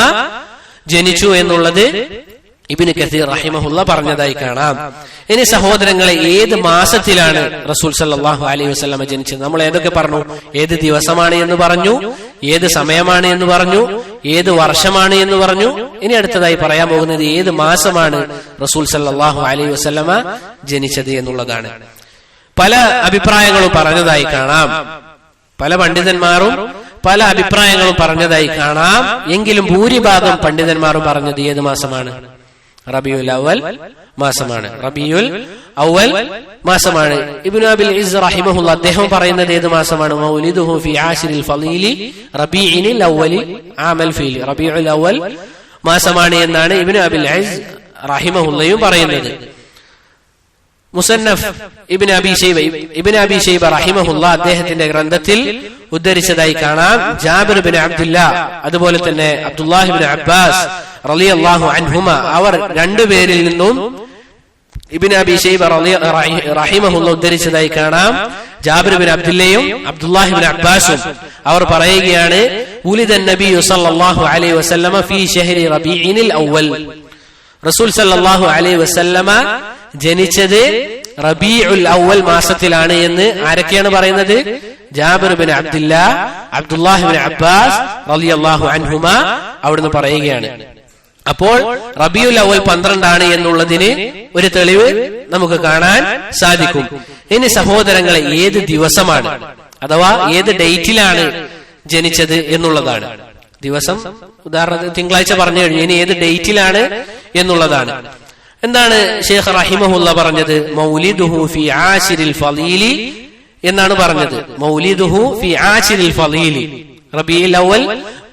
ജനിച്ചു എന്നുള്ളത് ഇബ്നു കസീർ റഹിമഹുല്ലാ പറഞ്ഞതായി കാണാം. ഇനി സഹോദരങ്ങളെ, ഏത് മാസത്തിലാണ് റസൂൽ സല്ലല്ലാഹു അലൈഹി വസല്ലമ ജനിച്ചത്? നമ്മൾ ഏതൊക്കെ പറഞ്ഞു? ഏത് ദിവസമാണ് എന്ന് പറഞ്ഞു, ഏത് സമയമാണ് എന്ന് പറഞ്ഞു, ഏത് വർഷമാണ് എന്ന് പറഞ്ഞു. ഇനി അടുത്തതായി പറയാൻ പോകുന്നത് ഏത് മാസമാണ് റസൂൽ സല്ലല്ലാഹു അലൈഹി വസല്ലമ ജനിച്ചത് എന്നുള്ളതാണ്. പല അഭിപ്രായങ്ങളും പറഞ്ഞതായി കാണാം. പല പണ്ഡിതന്മാരും പല അഭിപ്രായങ്ങളും പറഞ്ഞതായി കാണാം. എങ്കിലും ഭൂരിഭാഗം പണ്ഡിതന്മാരും പറഞ്ഞത് ഏത് മാസമാണ്? റബീഉൽ അവൽ മാസമാണ്. റബീഉൽ അവൽ മാസമാണ്. ഇബ്നു അബിൽ ഇസ് റഹിമഹുല്ലാ അദ്ദേഹം പറയുന്നത് ഏത് മാസമാണ്? മൗലിദുഹു ഫി ആശിരിൽ ഫളീലി റബീഇനിൽ അവലി ആമൽ ഫീൽ. റബീഉൽ അവൽ മാസമാണ് എന്നാണ് ഇബ്നു അബിൽ ഇസ് റഹിമഹുല്ലയും പറയുന്നത്. മുസന്നഫ് ഇബ്നു അബി ശൈബ റഹിമഹുല്ലാ അദ്ദേഹത്തിന്റെ ഗ്രന്ഥത്തിൽ ഉദ്ധരിച്ചതായി കാണാം. ജാബിർ ബിൻ അബ്ദുല്ലാ അതുപോലെ തന്നെ അബ്ദുല്ലാഹി ബിൻ അബ്ബാസ് റളിയല്ലാഹു അൻഹുമ അവർ രണ്ടുപേരിൽ നിന്നും ഇബ്നു അബി ശൈബ റഹിമഹുല്ലാ ഉദ്ധരിച്ചതായി കാണാം. ജാബിർ ബിൻ അബ്ദുല്ലയും അബ്ദുല്ലാഹി ബിൻ അബ്ബാസും അവർ പറയുകയാണ്, ഉലിദൻ നബിയു സല്ലല്ലാഹു അലൈഹി വസല്ലമ ഫീ ശഹ്രി റബീഇനിൽ അവൽ. റസൂൽ സല്ലല്ലാഹു അലൈഹി വസല്ലമ ജനിച്ചത് റബീഉൽ അവൽ മാസത്തിലാണ് എന്ന് ആരൊക്കെയാണ് പറയുന്നത്? Jabir bin Abdullah, Abdullahi bin Abbas റളിയല്ലാഹു അൻഹുമ അവിടുന്ന് പറയുകയാണ്. അപ്പോൾ റബീഉൽ അവൽ 12 ആണ് എന്നുള്ളതിന് ഒരു തെളിവ് നമുക്ക് കാണാൻ സാധിക്കും. ഇനി സഹോദരങ്ങളെ, ഏത് ദിവസമാണ് അഥവാ ഏത് ഡേറ്റിലാണ് ജനിച്ചത് എന്നുള്ളതാണ്. ദിവസം ഉദാഹരണത്തിന് തിങ്കളാഴ്ച പറഞ്ഞു കഴിഞ്ഞു. ഇനി ഏത് ഡേറ്റിലാണ് എന്നുള്ളതാണ്. എന്താണ് ഷെയ്ഖ് റഹിമഹുല്ലാ പറഞ്ഞത്? മൗലിദുഹു ഫി ആശിരിൽ ഫളീലി എന്നാണ് പറഞ്ഞത്. മൗലിദുഹു ഫി ആശിരിൽ ഫളീലി, റബീഉൽ അവൽ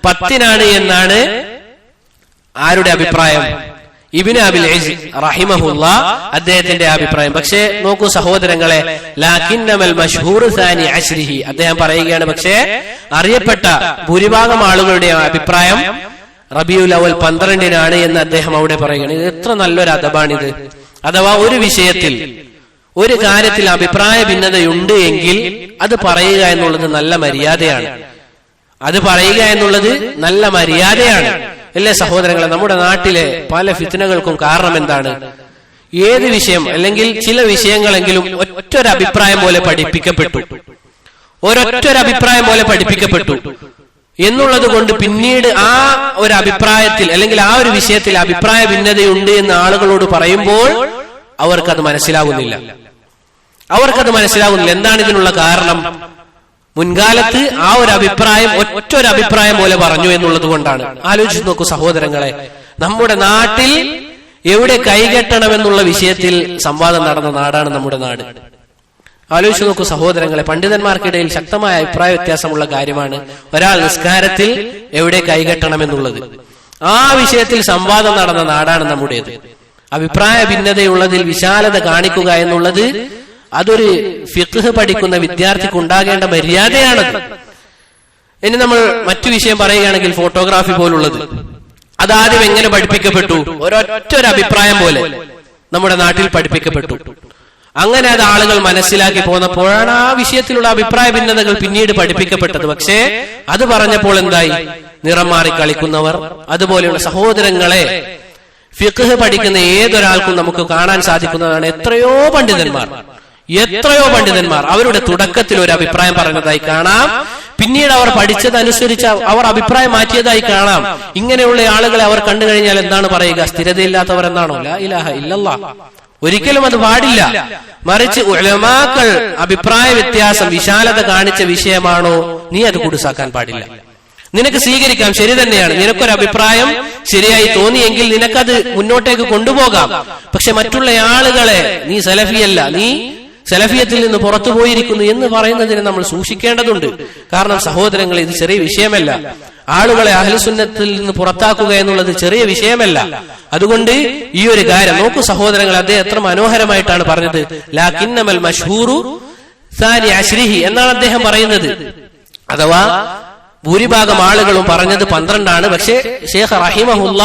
10 എന്നാണ് ആരുടെ അഭിപ്രായം? ഇബ്നു അബിൽ ഇസ് റഹിമഹുല്ലാ അദ്ദേഹത്തിന്റെ അഭിപ്രായം. പക്ഷേ നോക്കൂ സഹോദരങ്ങളെ, ലാകിന്നമൽ മശ്ഹൂറു സാനി അശ്രിഹി അദ്ദേഹം പറയുകയാണ്, പക്ഷേ അറിയപ്പെട്ട ഭൂരിഭാഗം ആളുകളുടെ അഭിപ്രായം റബീഉൽ അവൽ 12 എന്ന് അദ്ദേഹം അവിടെ പറയുകയാണ്. ഇത് എത്ര നല്ലൊരു അദബാണിത്. അഥവാ ഒരു വിഷയത്തിൽ ഒരു കാര്യത്തിൽ അഭിപ്രായ ഭിന്നതയുണ്ട് എങ്കിൽ അത് പറയുക എന്നുള്ളത് നല്ല മര്യാദയാണ്. അത് പറയുക എന്നുള്ളത് നല്ല മര്യാദയാണ്. അല്ലേ സഹോദരങ്ങളെ? നമ്മുടെ നാട്ടിലെ പല ഫിത്നകൾക്കും കാരണം എന്താണ്? ഏത് വിഷയം അല്ലെങ്കിൽ ചില വിഷയങ്ങളെങ്കിലും ഒറ്റൊരഭിപ്രായം പോലെ പഠിപ്പിക്കപ്പെട്ടു, ഒരൊറ്റൊരഭിപ്രായം പോലെ പഠിപ്പിക്കപ്പെട്ടു എന്നുള്ളത് കൊണ്ട് പിന്നീട് ആ ഒരു അഭിപ്രായത്തിൽ അല്ലെങ്കിൽ ആ ഒരു വിഷയത്തിൽ അഭിപ്രായ ഭിന്നതയുണ്ട് എന്ന് ആളുകളോട് പറയുമ്പോൾ അവർക്കത് മനസ്സിലാകുന്നില്ല. എന്താണ് ഇതിനുള്ള കാരണം? മുൻകാലത്ത് ആ ഒരു അഭിപ്രായം ഒറ്റൊരഭിപ്രായം പോലെ പറഞ്ഞു എന്നുള്ളത് കൊണ്ടാണ്. ആലോചിച്ച് നോക്കൂ സഹോദരങ്ങളെ, നമ്മുടെ നാട്ടിൽ എവിടെ കൈകെട്ടണമെന്നുള്ള വിഷയത്തിൽ സംവാദം നടന്ന നാടാണ് നമ്മുടെ നാട്. ആലോചിച്ച് നോക്കൂ സഹോദരങ്ങളെ, പണ്ഡിതന്മാർക്കിടയിൽ ശക്തമായ അഭിപ്രായ വ്യത്യാസമുള്ള കാര്യമാണ് ഒരാൾ നിസ്കാരത്തിൽ എവിടെ കൈകെട്ടണമെന്നുള്ളത്. ആ വിഷയത്തിൽ സംവാദം നടന്ന നാടാണ് നമ്മുടേത്. അഭിപ്രായ ഭിന്നതയുള്ളതിൽ വിശാലത കാണിക്കുക എന്നുള്ളത് അതൊരു ഫിഖ്ഹ് പഠിക്കുന്ന വിദ്യാർത്ഥിക്ക് ഉണ്ടാകേണ്ട മര്യാദയാണത്. ഇനി നമ്മൾ മറ്റു വിഷയം പറയുകയാണെങ്കിൽ ഫോട്ടോഗ്രാഫി പോലുള്ളത്, അതാദ്യം എങ്ങനെ പഠിപ്പിക്കപ്പെട്ടു? ഒരൊറ്റൊരഭിപ്രായം പോലെ നമ്മുടെ നാട്ടിൽ പഠിപ്പിക്കപ്പെട്ടു. അങ്ങനെ അത് ആളുകൾ മനസ്സിലാക്കി പോന്നപ്പോഴാണ് ആ വിഷയത്തിലുള്ള അഭിപ്രായ ഭിന്നതകൾ പിന്നീട് പഠിപ്പിക്കപ്പെട്ടത്. പക്ഷേ അത് പറഞ്ഞപ്പോൾ എന്തായി? നിറം മാറി കളിക്കുന്നവർ, അതുപോലെയുള്ള സഹോദരങ്ങളെ, ഫിഖ്ഹ് പഠിക്കുന്ന ഏതൊരാൾക്കും നമുക്ക് കാണാൻ സാധിക്കുന്നതാണ് എത്രയോ പണ്ഡിതന്മാർ അവരുടെ തുടക്കത്തിൽ ഒരു അഭിപ്രായം പറഞ്ഞതായി കാണാം. പിന്നീട് അവർ പഠിച്ചതനുസരിച്ച് അവർ അഭിപ്രായം മാറ്റിയതായി കാണാം. ഇങ്ങനെയുള്ള ആളുകളെ അവർ കണ്ടു കഴിഞ്ഞാൽ എന്താണ് പറയുക? സ്ഥിരതയില്ലാത്തവർ എന്നാണോ? ലാ ഇലാഹ ഇല്ലല്ലാഹ്. ഒരിക്കലും അത് പാടില്ല. മറിച്ച് ഉലമാക്കൾ അഭിപ്രായ വ്യത്യാസം വിശാലത കാണിച്ച വിഷയമാണോ, നീ അത് കുടുസാക്കാൻ പാടില്ല. നിനക്ക് സ്വീകരിക്കാം, ശരി തന്നെയാണ്. നിനക്കൊരു അഭിപ്രായം ശരിയായി തോന്നിയെങ്കിൽ നിനക്കത് മുന്നോട്ടേക്ക് കൊണ്ടുപോകാം. പക്ഷെ മറ്റുള്ള ആളുകളെ നീ സലഫിയല്ല, നീ സലഫിയത്തിൽ നിന്ന് പുറത്തു പോയിരിക്കുന്നു എന്ന് പറയുന്നതിന് നമ്മൾ സൂക്ഷിക്കേണ്ടതുണ്ട്. കാരണം സഹോദരങ്ങളെ, ഇത് ചെറിയ വിഷയമല്ല. ആളുകളെ അഹ്ലുസുന്നത്തിൽ നിന്ന് പുറത്താക്കുക എന്നുള്ളത് ചെറിയ വിഷയമല്ല. അതുകൊണ്ട് ഈ ഒരു കാര്യം നോക്കൂ സഹോദരങ്ങൾ, അദ്ദേഹം എത്ര മനോഹരമായിട്ടാണ് പറഞ്ഞത്. ലാകിന്നമൽ മശ്ഹൂറു സാനി അശ്രിഹി എന്നാണ് അദ്ദേഹം പറയുന്നത്. അഥവാ ഭൂരിഭാഗം ആളുകളും പറഞ്ഞത് 12 പക്ഷേ ഷേഖ് റഹിമഹുല്ല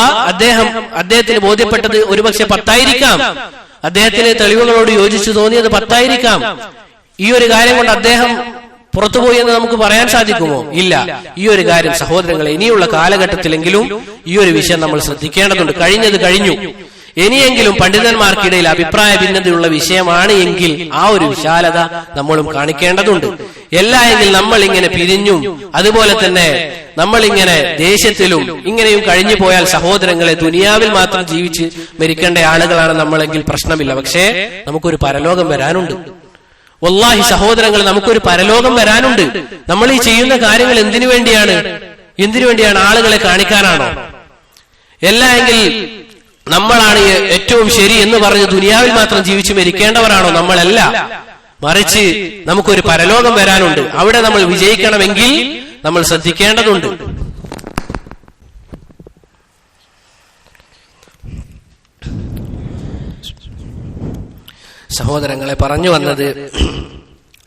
അദ്ദേഹത്തിന് ബോധ്യപ്പെട്ടത് ഒരുപക്ഷെ 10 ആയിരിക്കാം. അദ്ദേഹത്തിന് തെളിവുകളോട് യോജിച്ചു തോന്നിയത് 10 ആയിരിക്കാം. ഈ ഒരു കാര്യം കൊണ്ട് അദ്ദേഹം പുറത്തുപോയി എന്ന് നമുക്ക് പറയാൻ സാധിക്കുമോ? ഇല്ല. ഈ ഒരു കാര്യം സഹോദരങ്ങളെ, ഇനിയുള്ള കാലഘട്ടത്തിലെങ്കിലും ഈ ഒരു വിഷയം നമ്മൾ ശ്രദ്ധിക്കേണ്ടതുണ്ട്. കഴിഞ്ഞത് കഴിഞ്ഞു. ഇനിയെങ്കിലും പണ്ഡിതന്മാർക്കിടയിൽ അഭിപ്രായ ഭിന്നതയുള്ള വിഷയമാണ് എങ്കിൽ ആ ഒരു വിശാലത നമ്മളും കാണിക്കേണ്ടതുണ്ട്. എല്ലാ എങ്കിൽ നമ്മൾ ഇങ്ങനെ പിരിഞ്ഞും അതുപോലെ തന്നെ നമ്മളിങ്ങനെ ദേഷ്യത്തിലും ഇങ്ങനെയും കഴിഞ്ഞു പോയാൽ സഹോദരങ്ങളെ, ദുനിയാവിൽ മാത്രം ജീവിച്ച് മരിക്കേണ്ട ആളുകളാണ് നമ്മളെങ്കിൽ പ്രശ്നമില്ല. പക്ഷേ നമുക്കൊരു പരലോകം വരാനുണ്ട്. വല്ലാഹി സഹോദരങ്ങൾ, നമുക്കൊരു പരലോകം വരാനുണ്ട്. നമ്മൾ ഈ ചെയ്യുന്ന കാര്യങ്ങൾ എന്തിനു വേണ്ടിയാണ്? ആളുകളെ കാണിക്കാനാണോ? എല്ലാ എങ്കിൽ നമ്മളാണ് ഏറ്റവും ശരി എന്ന് പറഞ്ഞ് ദുനിയാവിൽ മാത്രം ജീവിച്ചു മരിക്കേണ്ടവരാണോ? നമ്മളല്ല. മറിച്ച് നമുക്കൊരു പരലോകം വരാനുണ്ട്. അവിടെ നമ്മൾ വിജയിക്കണമെങ്കിൽ നമ്മൾ ശ്രദ്ധിക്കേണ്ടതുണ്ട്. സഹോദരങ്ങളെ, പറഞ്ഞു വന്നത്,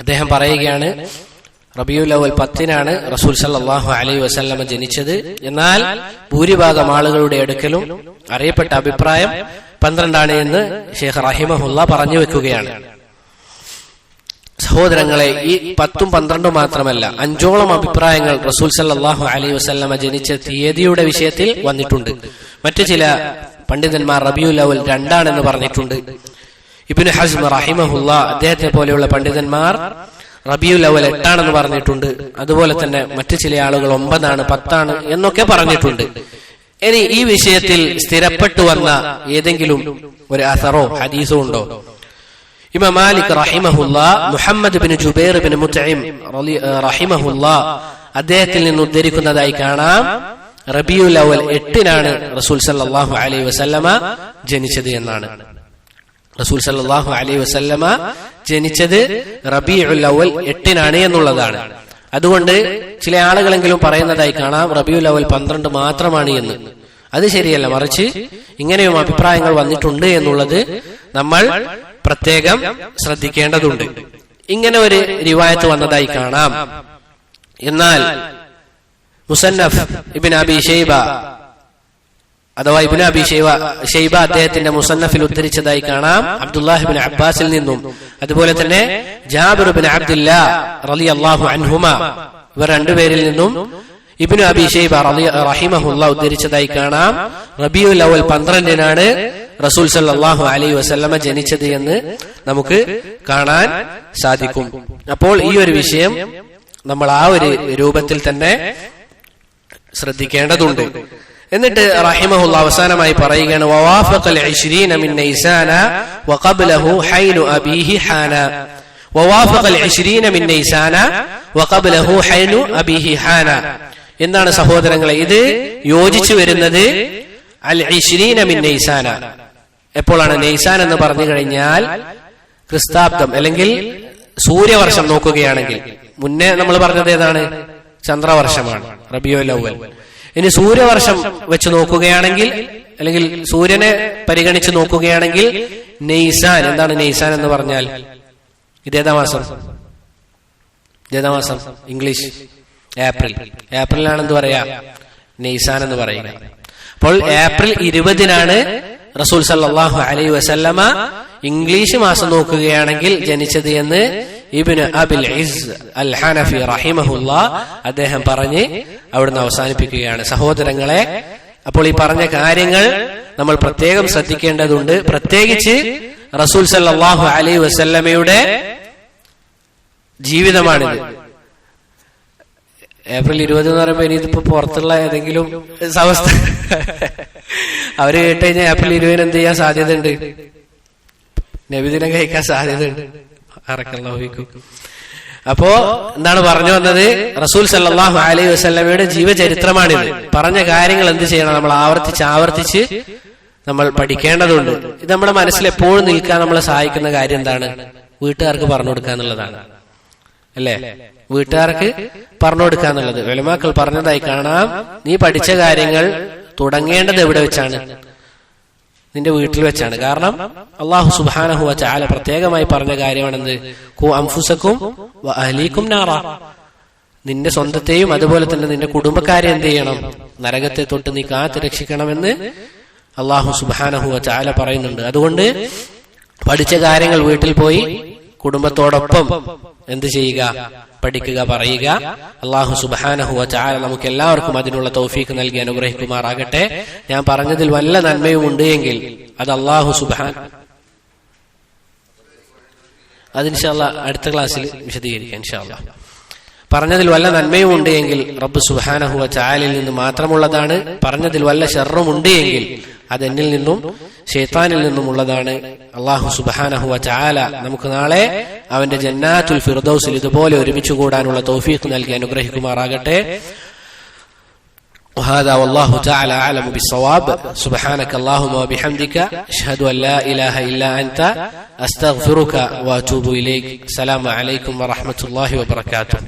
അദ്ദേഹം പറയുകയാണ്, റബീഉൽ അവ്വൽ 10-നാണ് റസൂൽ സല്ലല്ലാഹു അലൈഹി വസല്ലമ ജനിച്ചത്. എന്നാൽ ഭൂരിഭാഗം ആളുകളുടെ അടുക്കലും അറിയപ്പെട്ട അഭിപ്രായം 12 എന്ന് ഷേഖ് റഹിമഹുല്ല പറഞ്ഞു വെക്കുകയാണ്. സഹോദരങ്ങളെ, ഈ 10ഉം 12ഉം മാത്രമല്ല, 5ഓളം അഭിപ്രായങ്ങൾ റസൂൽ സല്ലല്ലാഹു അലൈഹി വസല്ലമ ജനിച്ച തീയതിയുടെ വിഷയത്തിൽ വന്നിട്ടുണ്ട്. മറ്റു ചില പണ്ഡിതന്മാർ റബീഉൽ അവ്വൽ 2 പറഞ്ഞിട്ടുണ്ട്. ഇബ്നു ഹസ്ം റഹിമഹുല്ല അദ്ദേഹത്തെ പോലെയുള്ള പണ്ഡിതന്മാർ റബീഉൽ അവ്വൽ 8 പറഞ്ഞിട്ടുണ്ട്. അതുപോലെ തന്നെ മറ്റു ചില ആളുകൾ 9, 10 എന്നൊക്കെ പറഞ്ഞിട്ടുണ്ട്. ഇനി ഈ വിഷയത്തിൽ സ്ഥിരപ്പെട്ടു വന്ന ഏതെങ്കിലും ഒരു അസറോ ഹദീസോ ഉണ്ടോ? ഇമാം മാലിക് റഹിമഹുല്ല മുഹമ്മദ് ബിൻ ജുബൈർ ബിൻ മുത്ഇം റഹിമഹുല്ല അദ്ദേഹത്തിൽ നിന്ന് ഉദ്ധരിക്കുന്നതായി കാണാം, റബീഉൽ അവ്വൽ 8-നാണ് റസൂൽ സല്ലല്ലാഹു അലൈഹി വസല്ലമ ജനിച്ചത് എന്നാണ്. റസൂൽ സല്ലല്ലാഹു അലൈഹി വസല്ലമ ജനിച്ചത് റബീഉൽ അവ്വൽ 8-നാണ് എന്നുള്ളതാണ്. അതുകൊണ്ട് ചില ആളുകളെങ്കിലും പറയുന്നതായി കാണാം റബീഉൽ അവ്വൽ 12 മാത്രമാണ് എന്ന്. അത് ശരിയല്ല. മറിച്ച് ഇങ്ങനെയും അഭിപ്രായങ്ങൾ വന്നിട്ടുണ്ട് എന്നുള്ളത് നമ്മൾ പ്രത്യേകം ശ്രദ്ധിക്കേണ്ടതുണ്ട്. ഇങ്ങനെ ഒരു റിവായത്ത് വന്നതായി കാണാം. എന്നാൽ മുസന്നഫ് ഇബ്നു അബീ ഷൈബ അഥവാ ഇബ്നു അബീ ഷൈബ അദ്ദേഹത്തിന്റെ മുസന്നഫിൽ ഉദ്ധരിച്ചതായി കാണാം അബ്ദുല്ലാഹ് ഇബ്നു അബ്ബാസിൽ നിന്നും, അതുപോലെ തന്നെ ജാബിർ ഇബ്നു അബ്ദുല്ലാഹ് റളിയല്ലാഹു അൻഹുമ, ഇവർ രണ്ടുപേരിൽ നിന്നും ഇബ്നു അബീ ഷൈബ റഹിമഹുല്ലാഹ് ഉദ്ധരിച്ചതായി കാണാം റബീഉൽ അവ്വൽ 12-നാണ് റസൂൽ സല്ലല്ലാഹു അലൈഹി വസല്ലമ ജനിച്ചത് എന്ന് നമുക്ക് കാണാൻ സാധിക്കും. അപ്പോൾ ഈ ഒരു വിഷയം നമ്മൾ ആ ഒരു രൂപത്തിൽ തന്നെ ശ്രദ്ധിക്കേണ്ടതുണ്ട്. എന്നിട്ട് റഹിമഹുല്ലാഹ് അവസാനമായി പറയുകയാണ്, വവാഫഖൽ 20 മിൻ നൈസാന വഖബ്ലഹു ഹൈനു അബീഹി ഹാന. വവാഫഖൽ 20 മിൻ നൈസാന വഖബ്ലഹു ഹൈനു അബീഹി ഹാന. എന്താണ് സഹോദരങ്ങളെ, ഇത് യോജിച്ചു വരുന്നത് അൽ 20 മിൻ നൈസാന. എപ്പോഴാണ്? നൈസാൻ എന്ന് പറഞ്ഞു കഴിഞ്ഞാൽ ക്രിസ്താബ്ദം അല്ലെങ്കിൽ സൂര്യവർഷം നോക്കുകയാണെങ്കിൽ, മുന്നേ നമ്മൾ പറഞ്ഞത് ഏതാണ്? ചന്ദ്രവർഷമാണ്, റബീഉൽ അവ്വൽ. ഇനി സൂര്യവർഷം വെച്ച് നോക്കുകയാണെങ്കിൽ അല്ലെങ്കിൽ സൂര്യനെ പരിഗണിച്ച് നോക്കുകയാണെങ്കിൽ നെയ്സാൻ. എന്താണ് നെയ്സാൻ എന്ന് പറഞ്ഞാൽ? ഇതേതാ മാസം? English April. ഏപ്രിലാണ് എന്ത് പറയാ? നെയ്സാൻ എന്ന് പറയുക. അപ്പോൾ ഏപ്രിൽ 20-നാണ് റസൂൽ സല്ലല്ലാഹു അലൈഹി വസല്ലമ ഇംഗ്ലീഷ് മാസം നോക്കുകയാണെങ്കിൽ ജനിച്ചത് എന്ന് ഇബ്നു അബിൽ ഇസ് അൽ ഹനഫി റഹിമഹുല്ലാഹ് അദ്ദേഹം പറഞ്ഞ് അവിടുന്ന് അവസാനിപ്പിക്കുകയാണ്. സഹോദരങ്ങളെ, അപ്പോൾ ഈ പറഞ്ഞ കാര്യങ്ങൾ നമ്മൾ പ്രത്യേകം ശ്രദ്ധിക്കേണ്ടതുണ്ട്. പ്രത്യേകിച്ച് റസൂൽ സല്ലല്ലാഹു അലൈഹി വസല്ലമയുടെ ജീവിതമാണിത്. ഏപ്രിൽ 20 എന്ന് പറയുമ്പോൾ ഇനി ഇതിപ്പോ പുറത്തുള്ള ഏതെങ്കിലും അവസ്ഥ അവര് കേട്ടുകഴിഞ്ഞാൽ ഏപ്രിൽ 20 എന്ത് ചെയ്യാൻ സാധ്യതയുണ്ട്? നബിദിനം കഴിക്കാൻ സാധ്യതയുണ്ട്. അപ്പോ എന്താണ് പറഞ്ഞു വന്നത്? റസൂൽ സല്ലല്ലാഹു അലൈഹി വസല്ലമയുടെ ജീവചരിത്രമാണിത്. പറഞ്ഞ കാര്യങ്ങൾ എന്ത് ചെയ്യണം? നമ്മൾ ആവർത്തിച്ച് നമ്മൾ പഠിക്കേണ്ടതുണ്ട്. ഇത് നമ്മുടെ മനസ്സിൽ എപ്പോഴും നിൽക്കാൻ നമ്മളെ സഹായിക്കുന്ന കാര്യം എന്താണ്? വീട്ടുകാർക്ക് പറഞ്ഞു കൊടുക്കുക എന്നുള്ളതാണ്, അല്ലേ? വീട്ടുകാർക്ക് പറഞ്ഞു കൊടുക്കുക എന്നുള്ളത് ഉലമാക്കൾ പറഞ്ഞതായി കാണാം. നീ പഠിച്ച കാര്യങ്ങൾ തുടങ്ങേണ്ടത് എവിടെ വെച്ചാണ്? നിന്റെ വീട്ടിൽ വെച്ചാണ്. കാരണം അല്ലാഹു സുബ്ഹാനഹു വ തആല പ്രത്യേകമായി പറഞ്ഞ കാര്യമാണെന്ത്? ഖു അൻഫുസകും വ അഹ്ലീകും നാറ. നിന്റെ സ്വന്തത്തെയും അതുപോലെ തന്നെ നിന്റെ കുടുംബക്കാരെ എന്ത് ചെയ്യണം, നരകത്തെ തൊട്ട് നീ കാത്തു രക്ഷിക്കണമെന്ന് അല്ലാഹു സുബ്ഹാനഹു വ തആല പറയുന്നുണ്ട്. അതുകൊണ്ട് പഠിച്ച കാര്യങ്ങൾ വീട്ടിൽ പോയി കുടുംബത്തോടൊപ്പം എന്ത് ചെയ്യുക, പഠിക്കുക, പറയുക. അല്ലാഹു സുബ്ഹാനഹു വ തആല നമുക്ക് എല്ലാവർക്കും അതിനുള്ള തൗഫീഖ് നൽകി അനുഗ്രഹിക്കുമാറാകട്ടെ. ഞാൻ പറഞ്ഞതിൽ വല്ല നന്മയും ഉണ്ട് എങ്കിൽ അത് അല്ലാഹു അത് ഇൻഷാ അല്ലാഹ് അടുത്ത ക്ലാസ്സിൽ വിശദീകരിക്കാം. ഇൻഷാ അല്ലാഹ് പറഞ്ഞതിൽ വല്ല നന്മയും ഉണ്ട് എങ്കിൽ റബ്ബ് സുബ്ഹാനഹു വ തആലയിൽ നിന്ന് മാത്രമുള്ളതാണ്. പറഞ്ഞതിൽ വല്ല ശർറും ഉണ്ട് എങ്കിൽ അത് എന്നിൽ നിന്നും ശൈത്താനിൽ നിന്നും ഉള്ളതാണ്. അല്ലാഹു സുബ്ഹാനഹു വ തആല നമുക്ക് നാളെ അവന്റെ ജന്നാത്തുൽ ഫിർദൗസിൽ ഇതുപോലെ ഒരുമിച്ച് കൂടാനുള്ള തൗഫീഖ് നൽകി അനുഗ്രഹിക്കുമാറാകട്ടെ. وهذا والله تعالى أعلم بالصواب. سبحانك اللهم وبحمدك أشهد أن لا إله إلا أنت أستغفرك وأتوب إليك. السلام عليكم ورحمة الله وبركاته.